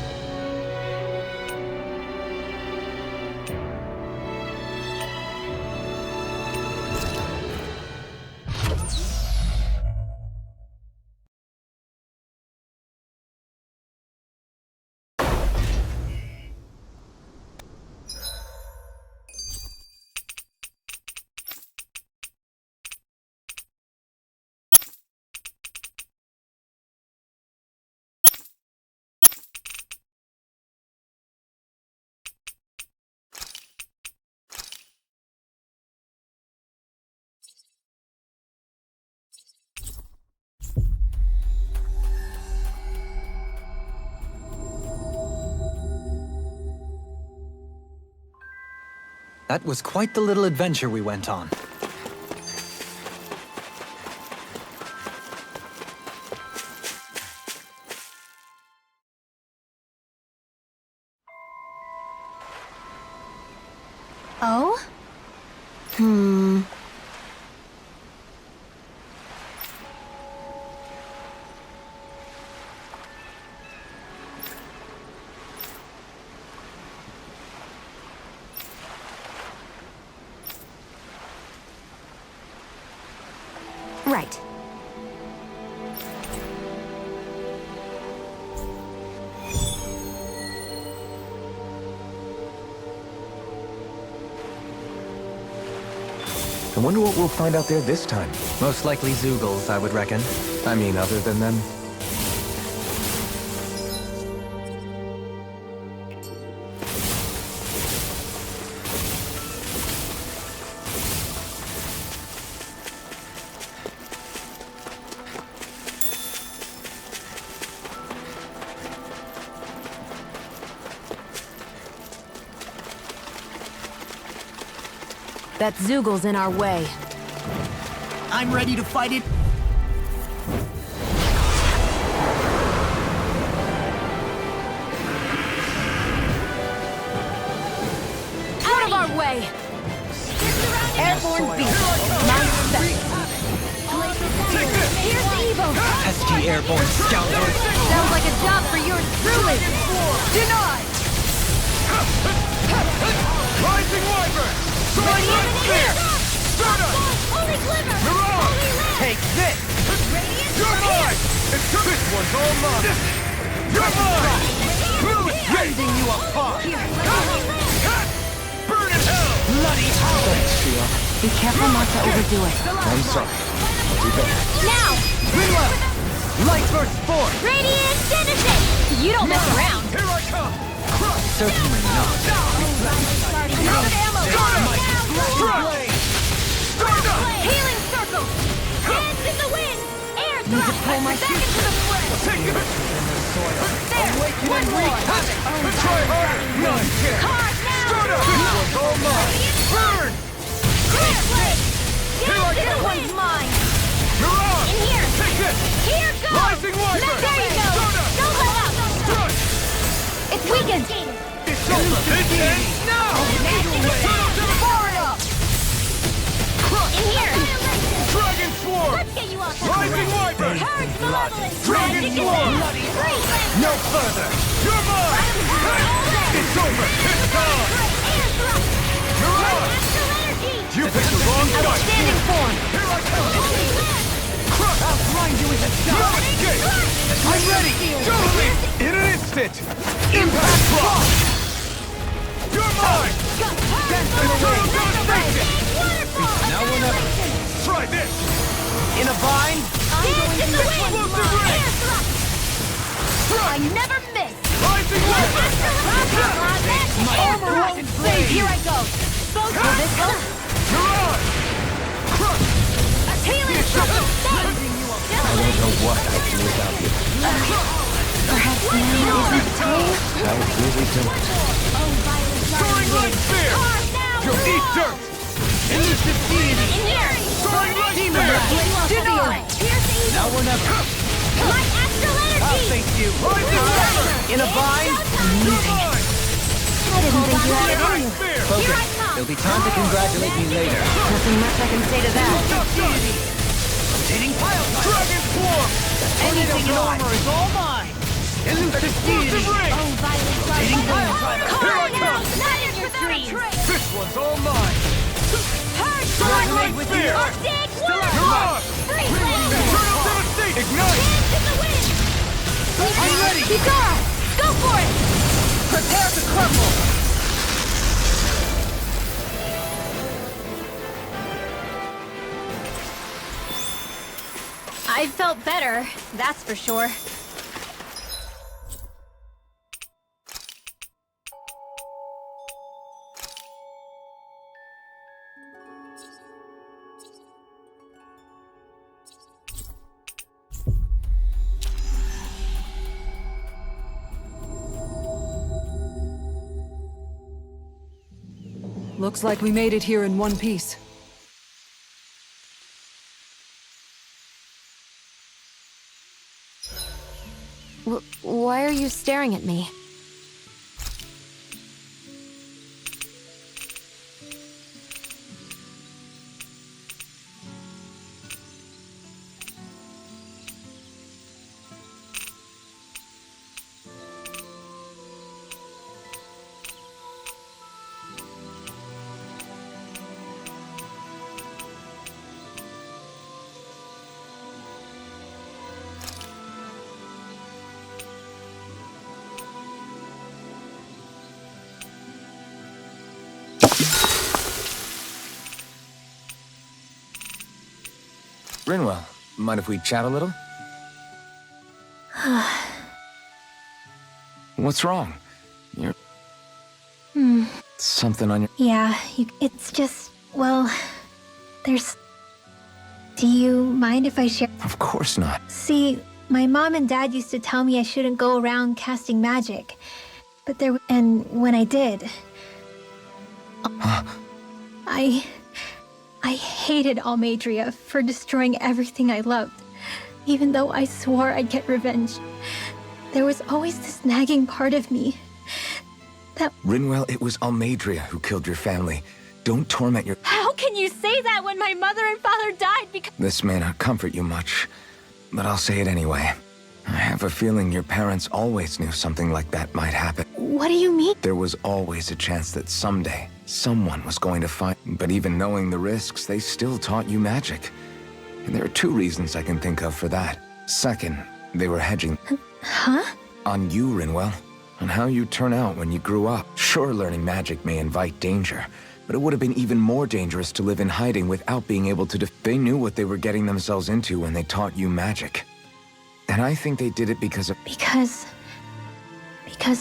[SPEAKER 3] That was quite the little adventure we went on.
[SPEAKER 6] Oh?
[SPEAKER 5] Right.
[SPEAKER 1] I wonder what we'll find out there this time.
[SPEAKER 3] Most likely Zoogles, I would reckon.
[SPEAKER 1] I mean, other than them.
[SPEAKER 5] That Zoogle's in our way.
[SPEAKER 7] I'm ready to fight it.
[SPEAKER 5] Out of our way! Airborne beast. My special. Here's Evo.
[SPEAKER 3] Pesky airborne scoundrels!
[SPEAKER 5] Sounds like a job for yours truly. Denied.
[SPEAKER 9] Rising Wyvern!
[SPEAKER 5] Radiant here. Holy glimmer.
[SPEAKER 9] Take this! You're mine! This one's all mine! You're mine! Rending you apart! Burn in hell! Bloody hell!
[SPEAKER 5] Be careful not to overdo it.
[SPEAKER 1] I'm sorry. I'll do better.
[SPEAKER 5] Now!
[SPEAKER 9] Reload! Light burst forth!
[SPEAKER 5] Radiant Genesis! You don't mess around.
[SPEAKER 9] Here I come!
[SPEAKER 3] Certainly not.
[SPEAKER 5] Healing circle! Dance in the wind! Air
[SPEAKER 9] Need to pull my
[SPEAKER 5] back into the fray!
[SPEAKER 9] Take it!
[SPEAKER 5] There! One more!
[SPEAKER 9] Try harder! None here!
[SPEAKER 5] Carve now!
[SPEAKER 9] Start up! This one's all mine! Burn!
[SPEAKER 5] Clear slate!
[SPEAKER 9] Here I
[SPEAKER 5] Dance in the
[SPEAKER 9] go!
[SPEAKER 5] wind! Mine!
[SPEAKER 9] You're on!
[SPEAKER 5] In here!
[SPEAKER 9] Take this!
[SPEAKER 5] Here goes!
[SPEAKER 9] Rising Wyvern!
[SPEAKER 5] There you go!
[SPEAKER 9] Start up!
[SPEAKER 5] Don't let up!
[SPEAKER 9] Run!
[SPEAKER 5] It's weakened!
[SPEAKER 9] It's over! This ends now! Tunnel to the
[SPEAKER 5] Forward up! In here!
[SPEAKER 9] Dragon Swarm!
[SPEAKER 5] Let's get you off that
[SPEAKER 9] Rising
[SPEAKER 5] ground.
[SPEAKER 9] Wyvern!
[SPEAKER 5] Purge malevolence!
[SPEAKER 9] Dragon
[SPEAKER 5] Magic
[SPEAKER 9] Swarm!
[SPEAKER 5] advance. Free!
[SPEAKER 9] No further! You're mine! It's over! It's gone!
[SPEAKER 5] Air thrust!
[SPEAKER 9] You're on!
[SPEAKER 5] Astral energy!
[SPEAKER 9] You picked the wrong fight!
[SPEAKER 5] Outstanding form!
[SPEAKER 9] Here I come!
[SPEAKER 5] Holy land!
[SPEAKER 9] Crush! grind you into dust! I'm ready! Totally! In an instant! Impact block! You're mine! Eternal devastation! Now we'll never... Try this! In a bind? Explosive ring!
[SPEAKER 6] I never miss!
[SPEAKER 9] Rising weapon!
[SPEAKER 6] My armor and blade! Here I go! Both of this help!
[SPEAKER 9] You're on! Crush!
[SPEAKER 6] A healing circle!
[SPEAKER 1] I don't know what I'd do without you.
[SPEAKER 6] Perhaps now isn't the time?
[SPEAKER 1] I really don't.
[SPEAKER 9] Soaring light spear! You'll eat dirt! Elusive deity!
[SPEAKER 6] In here!
[SPEAKER 9] Soaring light spear!
[SPEAKER 6] Denied!
[SPEAKER 9] Now we're never...
[SPEAKER 6] My astral energy!
[SPEAKER 9] Thank you! Rising hammer!
[SPEAKER 7] In a bind?
[SPEAKER 9] You're mine!
[SPEAKER 6] I didn't think you had it in
[SPEAKER 9] Light
[SPEAKER 6] you.
[SPEAKER 9] spear!
[SPEAKER 6] Here I come!
[SPEAKER 3] There'll be time to congratulate me later.
[SPEAKER 6] Nothing much I can say to that.
[SPEAKER 9] Deity!
[SPEAKER 7] Hitting pile driver.
[SPEAKER 9] Dragon form!
[SPEAKER 7] Anything in armor is all mine.
[SPEAKER 9] Elusive ring!
[SPEAKER 6] Oh, Violet
[SPEAKER 7] Hitting
[SPEAKER 6] Guardian.
[SPEAKER 7] pile driver.
[SPEAKER 9] Here I
[SPEAKER 6] Now,
[SPEAKER 9] come!
[SPEAKER 6] not in your dreams!
[SPEAKER 9] This one's all mine!
[SPEAKER 6] Hard
[SPEAKER 9] Soaring
[SPEAKER 6] sword
[SPEAKER 9] light
[SPEAKER 6] with
[SPEAKER 9] spear!
[SPEAKER 6] you! Dig
[SPEAKER 9] You're
[SPEAKER 6] water!
[SPEAKER 9] on!
[SPEAKER 6] Free land!
[SPEAKER 9] Eternal devastation! Ignite!
[SPEAKER 6] Into the wind!
[SPEAKER 9] I'm ready!
[SPEAKER 6] Kikara! Go for it!
[SPEAKER 7] Prepare to crumble.
[SPEAKER 6] I felt better, that's for sure.
[SPEAKER 4] Looks like we made it here in one piece.
[SPEAKER 5] Why are you staring at me?
[SPEAKER 1] Rinwell, mind if we chat a little? What's wrong? You're... Something on your...
[SPEAKER 6] Yeah, it's just, well, there's... Do you mind if I share?
[SPEAKER 1] Of course not.
[SPEAKER 6] See, my mom and dad used to tell me I shouldn't go around casting magic. But and when I did... I hated Almadria for destroying everything I loved. Even though I swore I'd get revenge. There was always this nagging part of me.
[SPEAKER 1] Rinwell, it was Almadria who killed your family. Don't torment your...
[SPEAKER 6] How can you say that when my mother and father died because...
[SPEAKER 1] This may not comfort you much, but I'll say it anyway. I have a feeling your parents always knew something like that might happen.
[SPEAKER 6] What do you mean?
[SPEAKER 1] There was always a chance that someday, someone was going to find... But even knowing the risks, they still taught you magic. And there are two reasons I can think of for that. Second, they were hedging...
[SPEAKER 6] Huh?
[SPEAKER 1] On you, Rinwell. On how you turn out when you grew up. Sure, learning magic may invite danger, but it would have been even more dangerous to live in hiding without being able to They knew what they were getting themselves into when they taught you magic. And I think they did it because of...
[SPEAKER 6] Because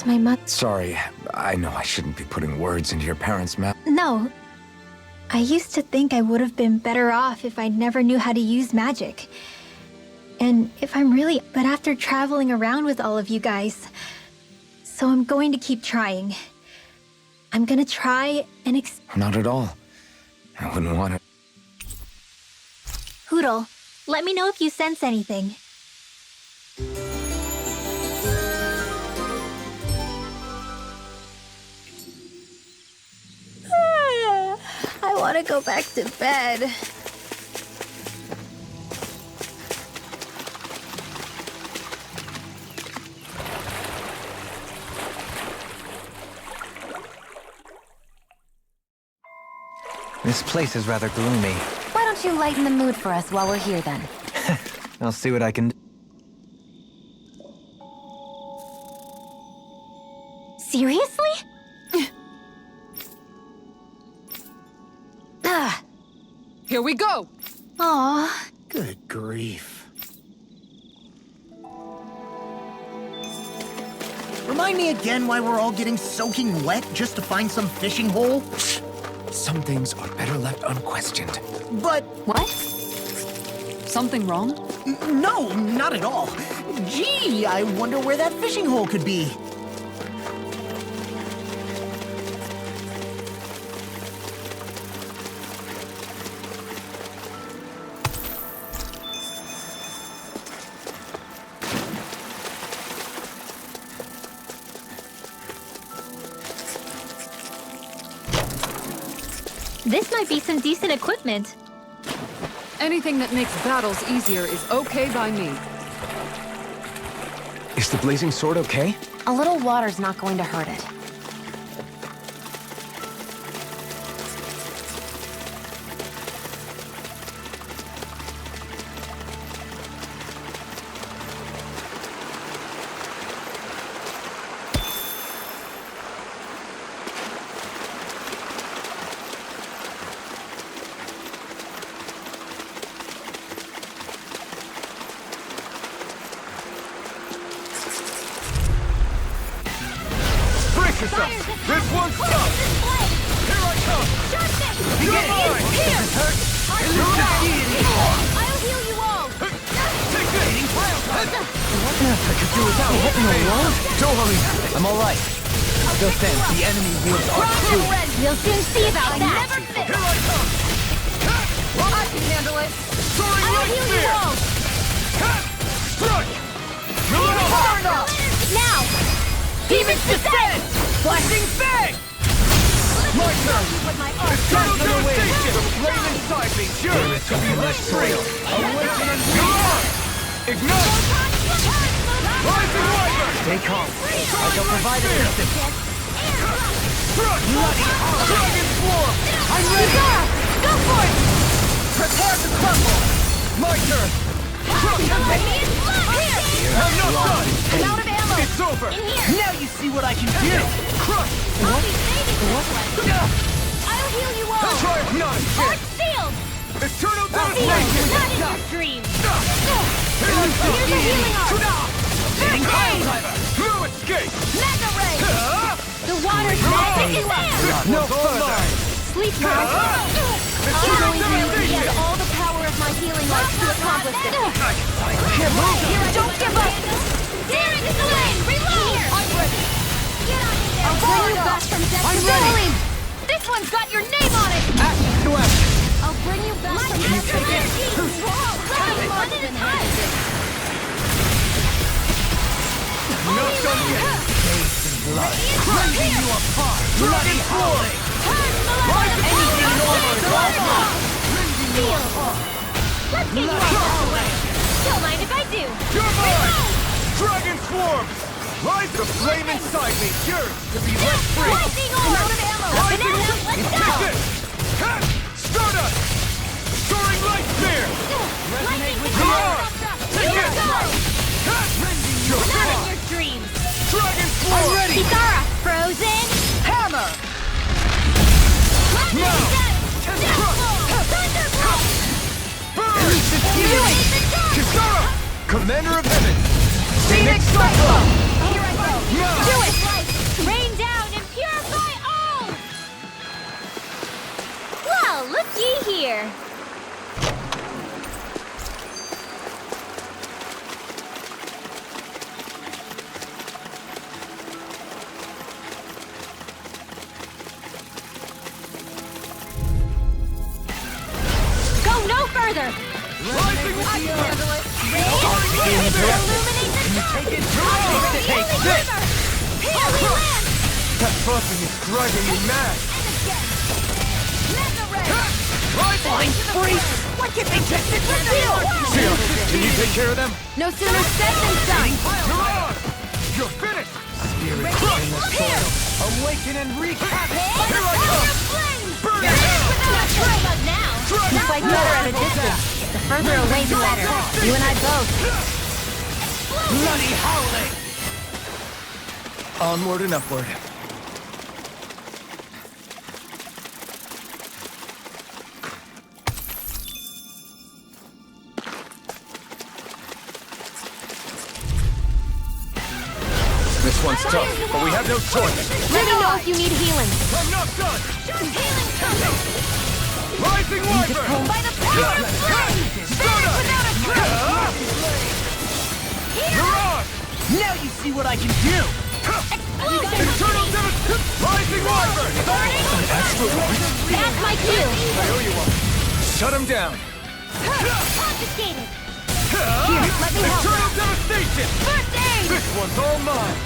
[SPEAKER 6] my mother...
[SPEAKER 1] Sorry, I know I shouldn't be putting words into your parents' mouth.
[SPEAKER 6] No. I used to think I would have been better off if I never knew how to use magic. And if I'm really... But after traveling around with all of you guys... So I'm going to keep trying. I'm gonna try and
[SPEAKER 1] Not at all. I wouldn't want it.
[SPEAKER 6] Hoodle, let me know if you sense anything. I want to go back to bed.
[SPEAKER 3] This place is rather gloomy.
[SPEAKER 5] Why don't you lighten the mood for us while we're here then?
[SPEAKER 3] I'll see what I can do.
[SPEAKER 6] Seriously? Ah.
[SPEAKER 4] Here we go!
[SPEAKER 6] Aw.
[SPEAKER 7] Good grief. Remind me again why we're all getting soaking wet just to find some fishing hole?
[SPEAKER 1] Some things are better left unquestioned.
[SPEAKER 7] But
[SPEAKER 4] What? Something wrong?
[SPEAKER 7] no, not at all. Gee, I wonder where that fishing hole could be.
[SPEAKER 6] This might be some decent equipment.
[SPEAKER 4] Anything that makes battles easier is okay by me.
[SPEAKER 1] Is the blazing sword okay?
[SPEAKER 5] A little water's not going to hurt it.
[SPEAKER 9] Brace yourself! This one's tough! Here I come! You're mine!
[SPEAKER 6] I'll heal you all!
[SPEAKER 9] Take this!
[SPEAKER 3] I could do without helping alone.
[SPEAKER 1] Don't worry, I'm all right.
[SPEAKER 3] Just then, the enemy wields our crew.
[SPEAKER 6] We'll soon see about that!
[SPEAKER 9] Here I come!
[SPEAKER 4] I can handle it!
[SPEAKER 9] Soaring
[SPEAKER 6] I'll
[SPEAKER 9] light
[SPEAKER 6] heal you
[SPEAKER 9] spear!
[SPEAKER 6] all!
[SPEAKER 9] Strike! Turn up!
[SPEAKER 6] Now!
[SPEAKER 4] Demon's Descent!
[SPEAKER 9] Flashing fang! My turn! Eternal devastation! The flame inside me yearns to be let free! Awaken and beyond! Ignite! Rising Wyvern!
[SPEAKER 3] Stay calm. I shall provide assistance.
[SPEAKER 9] Strike! Dragon Swarm!
[SPEAKER 6] I'm ready! Go for it!
[SPEAKER 9] Prepare to crumble! My turn! Crush and hate! I'm not done!
[SPEAKER 6] I'm out of ammo!
[SPEAKER 9] It's over!
[SPEAKER 6] In here!
[SPEAKER 7] Now you see what I can do!
[SPEAKER 9] Crush!
[SPEAKER 6] I'll be saving you! I'll heal you all!
[SPEAKER 9] Try it not again!
[SPEAKER 6] Arch sealed!
[SPEAKER 9] Eternal
[SPEAKER 6] Sealed!
[SPEAKER 9] devastation!
[SPEAKER 6] Not in your dreams!
[SPEAKER 9] Here I come!
[SPEAKER 6] Here's a healing arm!
[SPEAKER 9] Leading no escape!
[SPEAKER 6] Mega ray! The water's magic is there!
[SPEAKER 9] No further!
[SPEAKER 6] Sleep now! I'm going to use all the power of my healing arts to accomplish this!
[SPEAKER 9] Can't move!
[SPEAKER 6] Don't give up! Daring is the way! Reload! I'm ready! Get on in there! I'll bring you back from death to ready! This one's got your name on it!
[SPEAKER 9] Action to action!
[SPEAKER 6] I'll bring you back from death to ready! One at a time!
[SPEAKER 9] Not done yet!
[SPEAKER 6] Blood!
[SPEAKER 9] Rending you apart! Bloody howling!
[SPEAKER 6] Anything normal is awful! Feel! Let's get you off! Don't mind if I do!
[SPEAKER 9] You're mine! Dragon Swarm! Rise the flame inside me yearns to be let free!
[SPEAKER 6] Lightning orb! I'm out of ammo!
[SPEAKER 9] Rising
[SPEAKER 6] Banana, let's
[SPEAKER 9] Take
[SPEAKER 6] go!
[SPEAKER 9] this! Cat! Stardust! Soaring Light Spear!
[SPEAKER 6] Lightning with
[SPEAKER 9] Come
[SPEAKER 6] power!
[SPEAKER 9] on! Take
[SPEAKER 6] Here
[SPEAKER 9] it!
[SPEAKER 6] we go!
[SPEAKER 9] Cat! You're
[SPEAKER 6] Not in
[SPEAKER 9] gone!
[SPEAKER 6] your dreams!
[SPEAKER 9] Dragon Swarm!
[SPEAKER 6] Kitara! Frozen!
[SPEAKER 4] Hammer!
[SPEAKER 9] Now!
[SPEAKER 6] Thunderbolt!
[SPEAKER 9] Burn! Kisara! Commander of Heaven!
[SPEAKER 4] Phoenix Cyclone!
[SPEAKER 6] Here I go!
[SPEAKER 9] Now!
[SPEAKER 6] Do it! Rain down and purify all! Well, looky here! Go no further!
[SPEAKER 9] Rising
[SPEAKER 6] I can handle it!
[SPEAKER 9] Illuminate the
[SPEAKER 6] Illuminate the
[SPEAKER 9] Take this!
[SPEAKER 6] Healing land!
[SPEAKER 9] That buzzing is driving me mad!
[SPEAKER 6] And again! Mega ray!
[SPEAKER 9] Rising!
[SPEAKER 6] Freeze! What can they get this with you?
[SPEAKER 9] Seal, can you take care of them?
[SPEAKER 6] No sooner said than done!
[SPEAKER 9] You're on! You're finished!
[SPEAKER 6] Here!
[SPEAKER 9] Awaken and wreak havoc!
[SPEAKER 6] Here
[SPEAKER 9] Here I come! Burn it down!
[SPEAKER 6] Not now!
[SPEAKER 9] Dragon
[SPEAKER 6] You fight better at a distance. The further away, the better. You and I both.
[SPEAKER 9] Bloody howling!
[SPEAKER 1] Onward and upward. This one's tough, but we have no choice.
[SPEAKER 5] Let me know if you need healing.
[SPEAKER 9] I'm not done! Rising Wyvern!
[SPEAKER 5] By the power of flame! Finish without a trace!
[SPEAKER 9] You're on!
[SPEAKER 7] Now you see what I can do!
[SPEAKER 9] Eternal Devastation! Rising Wyvern!
[SPEAKER 5] That's my cue!
[SPEAKER 1] I owe you one. Shut him down.
[SPEAKER 6] Confiscated.
[SPEAKER 5] Here, let me help.
[SPEAKER 9] Eternal Devastation!
[SPEAKER 5] First aid!
[SPEAKER 9] This one's all mine!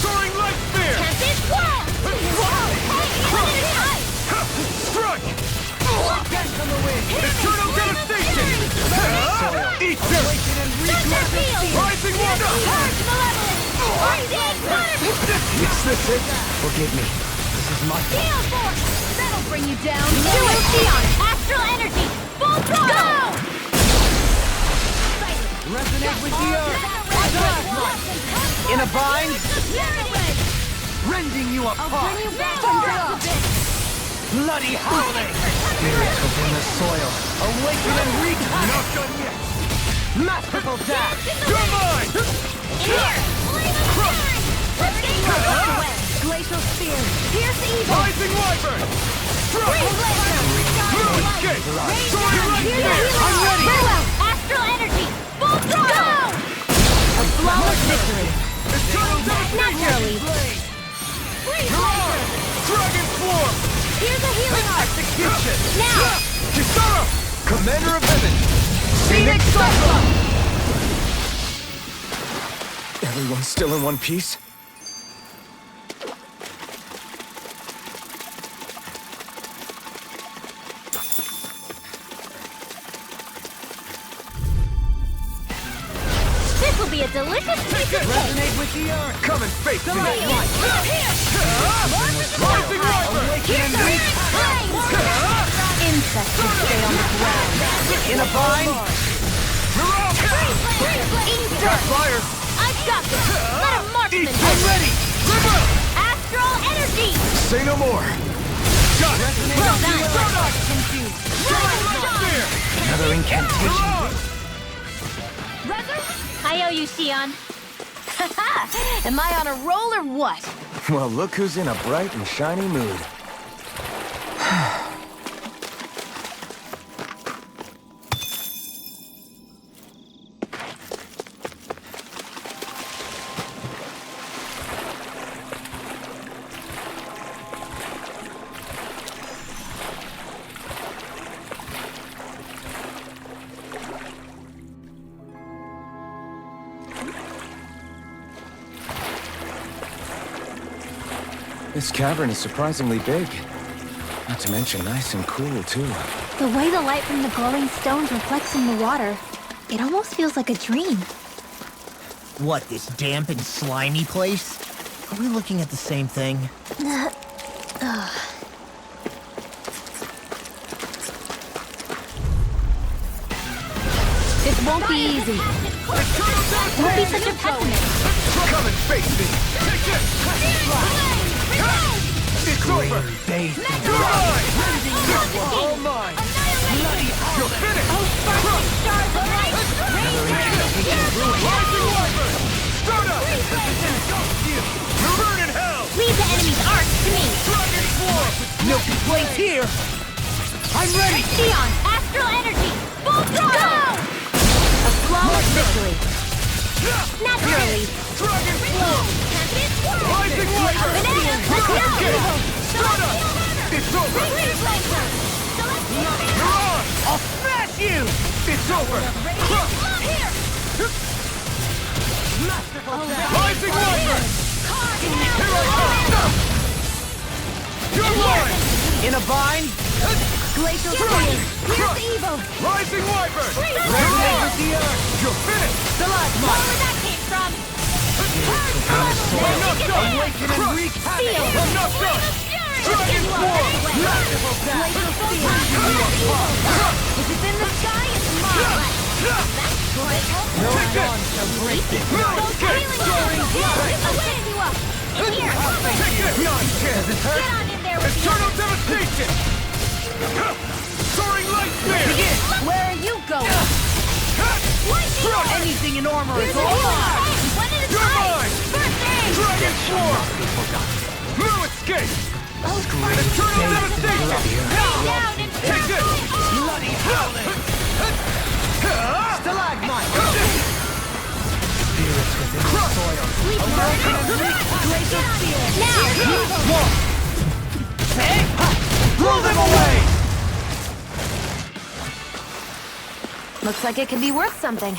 [SPEAKER 9] Soaring Light Spear!
[SPEAKER 5] Tempted swirl!
[SPEAKER 9] Strike! Eternal Devastation! Eat them! Rising Water!
[SPEAKER 1] Is this it? Forgive me. This is my fault.
[SPEAKER 5] That'll bring you down. Do it, Theon! Astral energy! Full throttle! Go!
[SPEAKER 9] Resonate with the earth!
[SPEAKER 7] In a bind, rending you apart! Bloody howling!
[SPEAKER 3] Spirit within the soil.
[SPEAKER 7] Awaken and reclaim!
[SPEAKER 9] Not done yet!
[SPEAKER 7] Masterful dash!
[SPEAKER 9] You're mine!
[SPEAKER 5] Here! Let's get you away! Glacial spear! Pierce evil!
[SPEAKER 9] Rising Wyvern! Strike! Blue escape! Soaring Light
[SPEAKER 5] Here's
[SPEAKER 9] Spear!
[SPEAKER 5] a healing! I'm ready! Farewell! Astral energy! Full throttle! Go! A flawless victory!
[SPEAKER 9] Eternal Devastation!
[SPEAKER 5] Naturally!
[SPEAKER 9] You're on! Dragon Swarm!
[SPEAKER 5] Here's a healing arc!
[SPEAKER 9] Execution!
[SPEAKER 5] Now!
[SPEAKER 9] Kisara! Commander of Heaven!
[SPEAKER 5] Phoenix Cyclone!
[SPEAKER 1] Everyone's still in one piece?
[SPEAKER 5] This will be a delicious piece of cake!
[SPEAKER 7] Resonate with the earth!
[SPEAKER 9] Come and face me!
[SPEAKER 5] Rising
[SPEAKER 9] Wyvern!
[SPEAKER 5] Insects will stay on the ground.
[SPEAKER 7] In a bind,
[SPEAKER 9] Got fire!
[SPEAKER 5] I've got this! Let him mark them!
[SPEAKER 9] I'm ready! River!
[SPEAKER 5] Astral energy!
[SPEAKER 1] Say no more.
[SPEAKER 9] Got it!
[SPEAKER 5] Well done!
[SPEAKER 9] Soaring Light Spear!
[SPEAKER 3] Another incantation.
[SPEAKER 6] I owe you, Sion.
[SPEAKER 5] Am I on a roll or what?
[SPEAKER 1] Well, look who's in a bright and shiny mood. This cavern is surprisingly big. Not to mention nice and cool, too.
[SPEAKER 6] The way the light from the glowing stones reflects in the water, it almost feels like a dream.
[SPEAKER 7] what, this damp and slimy place? Are we looking at the same thing?
[SPEAKER 5] This won't be easy.
[SPEAKER 6] Don't be such a pessimist.
[SPEAKER 9] Come and face me! Take this! It's over!
[SPEAKER 3] Bathed in
[SPEAKER 9] You're mine! This one's all mine! You're finished! Rising Wyvern! Start up! You're burning hell!
[SPEAKER 6] Leave the enemy's arc to me.
[SPEAKER 9] Dragon Swarm!
[SPEAKER 7] No complaints here! I'm ready!
[SPEAKER 6] Sion, astral energy, full throttle!
[SPEAKER 5] A flawless victory.
[SPEAKER 6] Naturally.
[SPEAKER 9] Dragon Swarm! Rising Wyvern! Okay! Start up! It's over! You're on!
[SPEAKER 7] I'll smash you!
[SPEAKER 9] It's over! Rising Wyvern! Here I come! You're mine!
[SPEAKER 7] In a bind,
[SPEAKER 5] Glacial spear. Here's evil.
[SPEAKER 9] Rising Wyvern!
[SPEAKER 7] resonate with the earth!
[SPEAKER 9] You're finished!
[SPEAKER 7] Stalagmite!
[SPEAKER 6] Where that came from?
[SPEAKER 9] I'm not done!
[SPEAKER 7] Awaken and wreak havoc!
[SPEAKER 9] I'm not done! Dragon Swarm!
[SPEAKER 7] Masterful dash!
[SPEAKER 5] Glacial spear. If it's in the sky, it's
[SPEAKER 9] Eternal devastation! Soaring light spear!
[SPEAKER 10] Where are you going? Anything in armor is all mine!
[SPEAKER 9] You're mine! Dragon Swarm! No escape! Eternal devastation!
[SPEAKER 10] Down and
[SPEAKER 9] Take this!
[SPEAKER 10] bloody howling! Stalagmite! Spirits within the soil. Glacial steel! Now! Blow them away!
[SPEAKER 5] Looks like it could be worth something.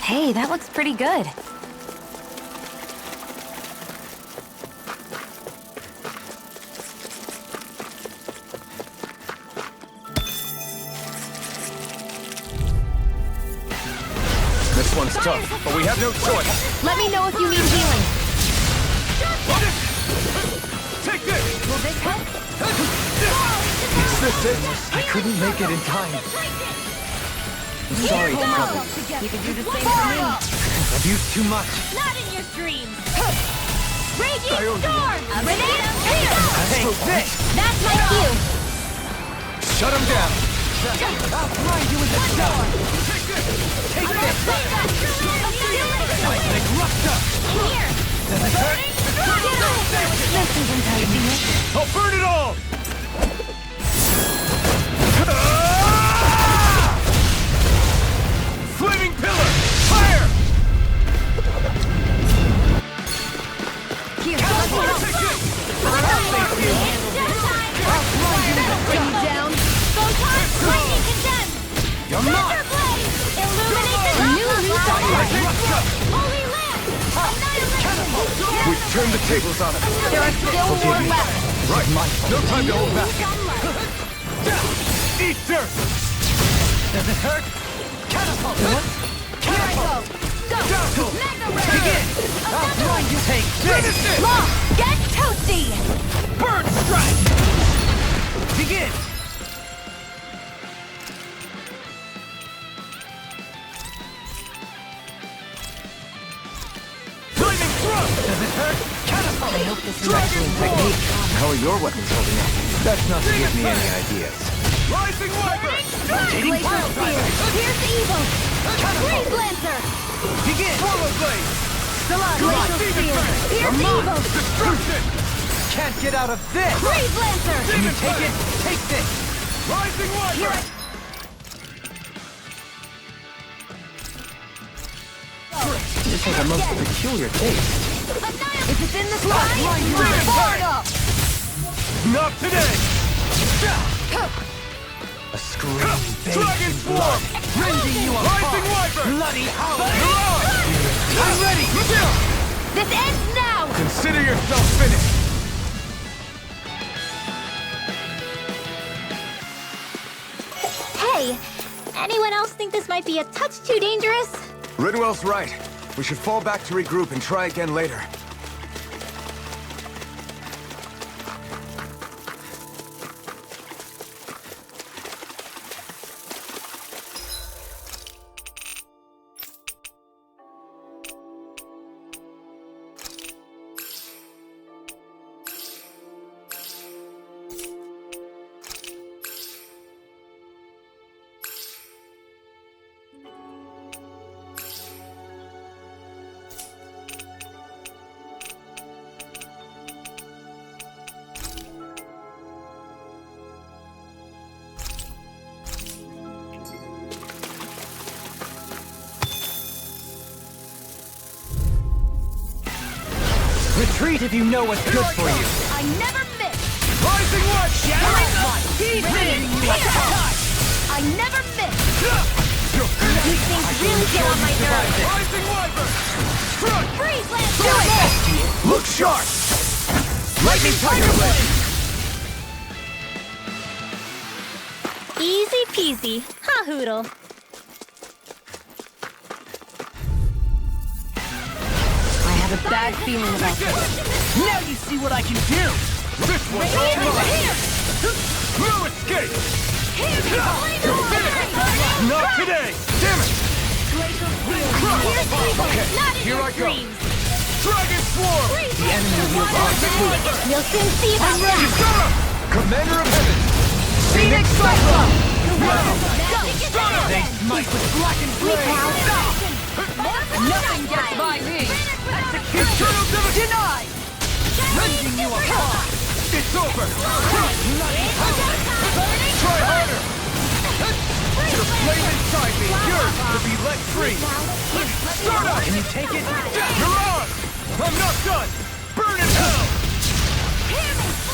[SPEAKER 5] Hey, that looks pretty good.
[SPEAKER 1] This one's tough, but we have no choice.
[SPEAKER 10] Let me know if you need healing.
[SPEAKER 9] Take this!
[SPEAKER 10] Will this help?
[SPEAKER 3] Is this it? I couldn't make it in time. Sorry to trouble you.
[SPEAKER 10] You can do the same for me.
[SPEAKER 3] I've used too much.
[SPEAKER 10] Not in your dreams. Raging storm! Grenade here!
[SPEAKER 3] Take this!
[SPEAKER 10] That's my cue!
[SPEAKER 1] Shut him down!
[SPEAKER 3] I'll grind you with the storm! Take this! Seismic rupture!
[SPEAKER 10] Here!
[SPEAKER 3] Does it hurt?
[SPEAKER 10] This is enticing.
[SPEAKER 9] I'll burn it all! Flaming pillar! Fire!
[SPEAKER 10] Here, let's go! Bring you down! Photon, lightning condemned!
[SPEAKER 3] You're mine!
[SPEAKER 10] Blaze! Illuminate the new leaf of life! Holy lamp! Annihilation!
[SPEAKER 1] We've turned the tables on him.
[SPEAKER 10] There are still more left!
[SPEAKER 1] Right, no time to hold back.
[SPEAKER 9] Eat dirt!
[SPEAKER 3] Does it hurt? Catapult!
[SPEAKER 10] Here I go! Go! Mega ray!
[SPEAKER 3] Begin! I'll grind you! Take this!
[SPEAKER 10] Law, get toasty!
[SPEAKER 3] Bird strike! Begin!
[SPEAKER 9] Lightning thrust!
[SPEAKER 3] Does it hurt? Catapult!
[SPEAKER 10] I hope this is
[SPEAKER 9] Dragon
[SPEAKER 3] technique.
[SPEAKER 1] How are your weapons holding up? That's not to give me any ideas.
[SPEAKER 9] Rising Wyvern!
[SPEAKER 10] Glacial spear! Here's evil! Freeze Lancer!
[SPEAKER 3] Begin!
[SPEAKER 9] Swallow blade!
[SPEAKER 10] Glacial spear! Here's evil!
[SPEAKER 9] Destruction!
[SPEAKER 3] Can't get out of this!
[SPEAKER 10] Freeze Lancer!
[SPEAKER 3] Can you take it? Take this!
[SPEAKER 9] Rising Wyvern!
[SPEAKER 3] This has a most peculiar taste.
[SPEAKER 10] If it's in the sky, we're far enough!
[SPEAKER 9] Not today!
[SPEAKER 3] A scream bathed
[SPEAKER 9] Dragon
[SPEAKER 3] in blood,
[SPEAKER 9] Swarm!
[SPEAKER 3] rending you
[SPEAKER 9] Rising
[SPEAKER 3] apart!
[SPEAKER 9] Wyvern!
[SPEAKER 3] Bloody howling!
[SPEAKER 9] I'm ready!
[SPEAKER 10] This ends now!
[SPEAKER 9] Consider yourself finished!
[SPEAKER 6] Hey, anyone else think this might be a touch too dangerous?
[SPEAKER 1] Ridwell's right. We should fall back to regroup and try again later.
[SPEAKER 3] Retreat if you know what's good for you!
[SPEAKER 10] I never miss! I never miss! These things really get on my nerves!
[SPEAKER 9] Rising Wyvern!
[SPEAKER 10] Freeze, Lance! Do it!
[SPEAKER 9] Look sharp! Lightning Tiger Blade!
[SPEAKER 6] Easy peasy. Ha hoodle.
[SPEAKER 4] I have a bad feeling about this.
[SPEAKER 9] Now you see what I can do! This one's all mine! No escape! You're finished! Not today! Damn it! Okay, here I go! Dragon Swarm!
[SPEAKER 10] The enemy will
[SPEAKER 6] You'll soon see about that.
[SPEAKER 9] Shut up! Commander of Heaven!
[SPEAKER 10] Phoenix Cyclone!
[SPEAKER 9] They smite with blackened blade!
[SPEAKER 10] Nothing gets by me!
[SPEAKER 9] Eternal Division!
[SPEAKER 10] Denied!
[SPEAKER 9] Rending you apart! It's over! Try harder! Your flame inside me yearns to be let free! Start up! Can you take it? You're on! I'm not done! Burn in hell!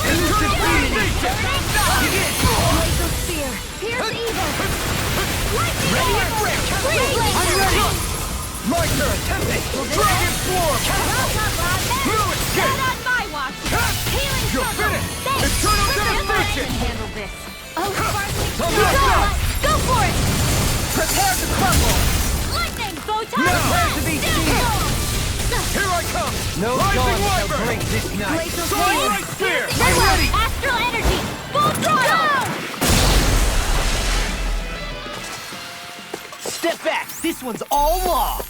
[SPEAKER 9] Eternal Damnation!
[SPEAKER 10] Laser Spear! Pierce evil!
[SPEAKER 9] Ready and break!
[SPEAKER 10] I'm ready!
[SPEAKER 9] My turn! Dragon Swarm! No escape!
[SPEAKER 10] Not on my watch! Healing
[SPEAKER 9] You're
[SPEAKER 10] circle!
[SPEAKER 9] finished!
[SPEAKER 10] Thanks!
[SPEAKER 9] Eternal
[SPEAKER 10] Let me
[SPEAKER 9] Devastation!
[SPEAKER 10] handle this! Oh, sparkling!
[SPEAKER 9] I'm not done!
[SPEAKER 10] Go for it!
[SPEAKER 9] Prepare to crumble!
[SPEAKER 10] Lightning! Photon!
[SPEAKER 9] Now!
[SPEAKER 10] To be seen!
[SPEAKER 9] Here I come!
[SPEAKER 3] No
[SPEAKER 9] Rising
[SPEAKER 3] dawn shall
[SPEAKER 9] Wyvern!
[SPEAKER 3] break this night.
[SPEAKER 10] Glacial
[SPEAKER 9] Starlight Spear!
[SPEAKER 10] I'm ready! Astral energy! Full throttle!
[SPEAKER 7] Step back! This one's all law!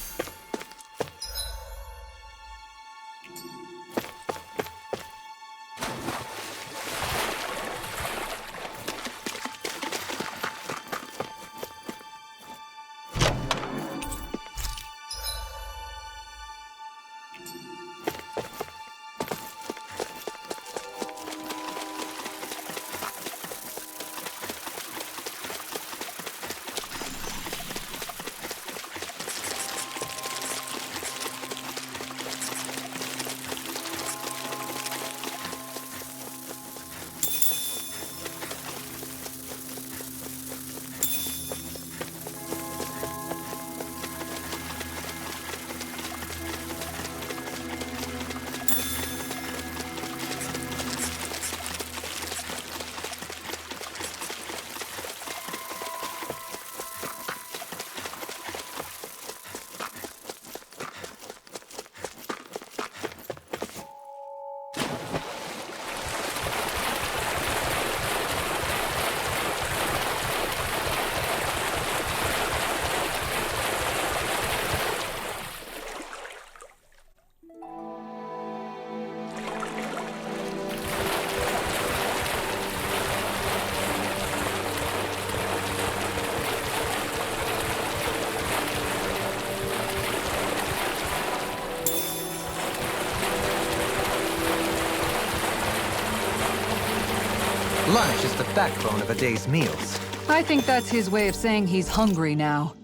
[SPEAKER 3] Lunch is the backbone of a day's meals.
[SPEAKER 4] I think that's his way of saying he's hungry now.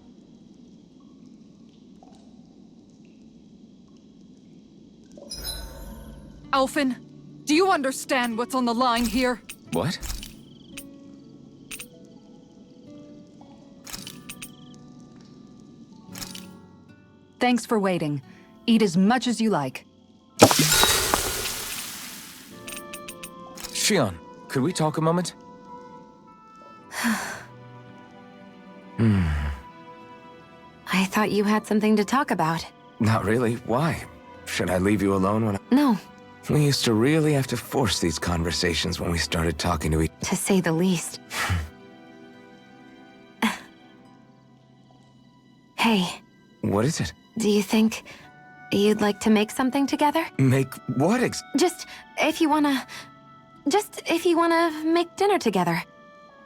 [SPEAKER 4] Alphen, do you understand what's on the line here?
[SPEAKER 1] What?
[SPEAKER 4] Thanks for waiting. Eat as much as you like.
[SPEAKER 1] Shion, could we talk a moment?
[SPEAKER 5] I thought you had something to talk about.
[SPEAKER 1] Not really. Why? Should I leave you alone when
[SPEAKER 5] No,
[SPEAKER 1] We used to really have to force these conversations when we started talking to each...
[SPEAKER 5] to say the least. Hey,
[SPEAKER 1] What is it?
[SPEAKER 5] do you think you'd like to make something together?
[SPEAKER 1] Make what
[SPEAKER 5] Just if you wanna make dinner together.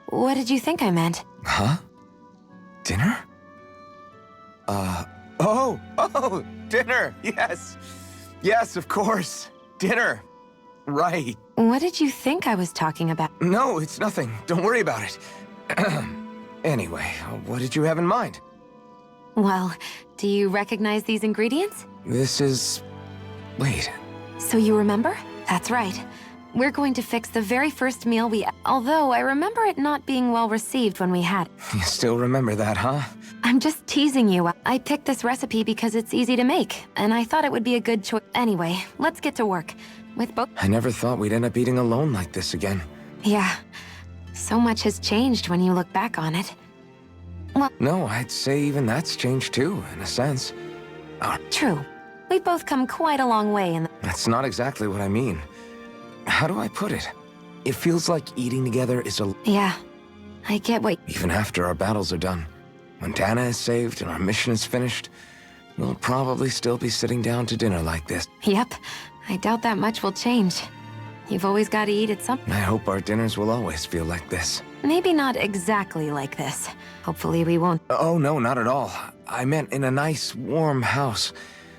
[SPEAKER 5] What did you think I meant?
[SPEAKER 1] Huh? Dinner? Oh, dinner, yes. Yes, of course. Dinner. Right.
[SPEAKER 5] What did you think I was talking about?
[SPEAKER 1] No, it's nothing. Don't worry about it. Anyway, what did you have in mind?
[SPEAKER 5] Well, do you recognize these ingredients?
[SPEAKER 1] This is... Wait.
[SPEAKER 5] So you remember? That's right. We're going to fix the very first meal although I remember it not being well received when we had it.
[SPEAKER 1] You still remember that, huh?
[SPEAKER 5] I'm just teasing you. I picked this recipe because it's easy to make, and I thought it would be a good choice. Anyway, let's get to work. With both.
[SPEAKER 1] I never thought we'd end up eating alone like this again.
[SPEAKER 5] Yeah. So much has changed when you look back on it. Well,
[SPEAKER 1] No, I'd say even that's changed too, in a sense.
[SPEAKER 5] true. We've both come quite a long way in
[SPEAKER 1] That's not exactly what I mean. How do I put it? It feels like eating together is
[SPEAKER 5] Yeah. I get what.
[SPEAKER 1] even after our battles are done. When Dana is saved and our mission is finished, we'll probably still be sitting down to dinner like this.
[SPEAKER 5] Yep. I doubt that much will change. You've always got to eat at some.
[SPEAKER 1] I hope our dinners will always feel like this.
[SPEAKER 5] Maybe not exactly like this. Hopefully we won't.
[SPEAKER 1] Oh, no, not at all. I meant in a nice, warm house.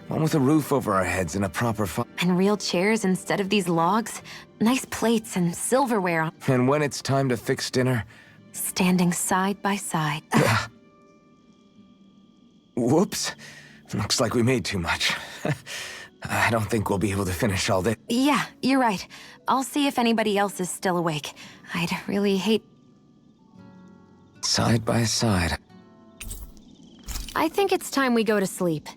[SPEAKER 1] One with a roof over our heads and a proper fire.
[SPEAKER 5] And real chairs instead of these logs. Nice plates and silverware
[SPEAKER 1] And when it's time to fix dinner...
[SPEAKER 5] standing side by side.
[SPEAKER 1] Whoops. Looks like we made too much. I don't think we'll be able to finish all this.
[SPEAKER 5] Yeah, you're right. I'll see if anybody else is still awake. I'd really hate...
[SPEAKER 1] Side by side.
[SPEAKER 5] I think it's time we go to sleep.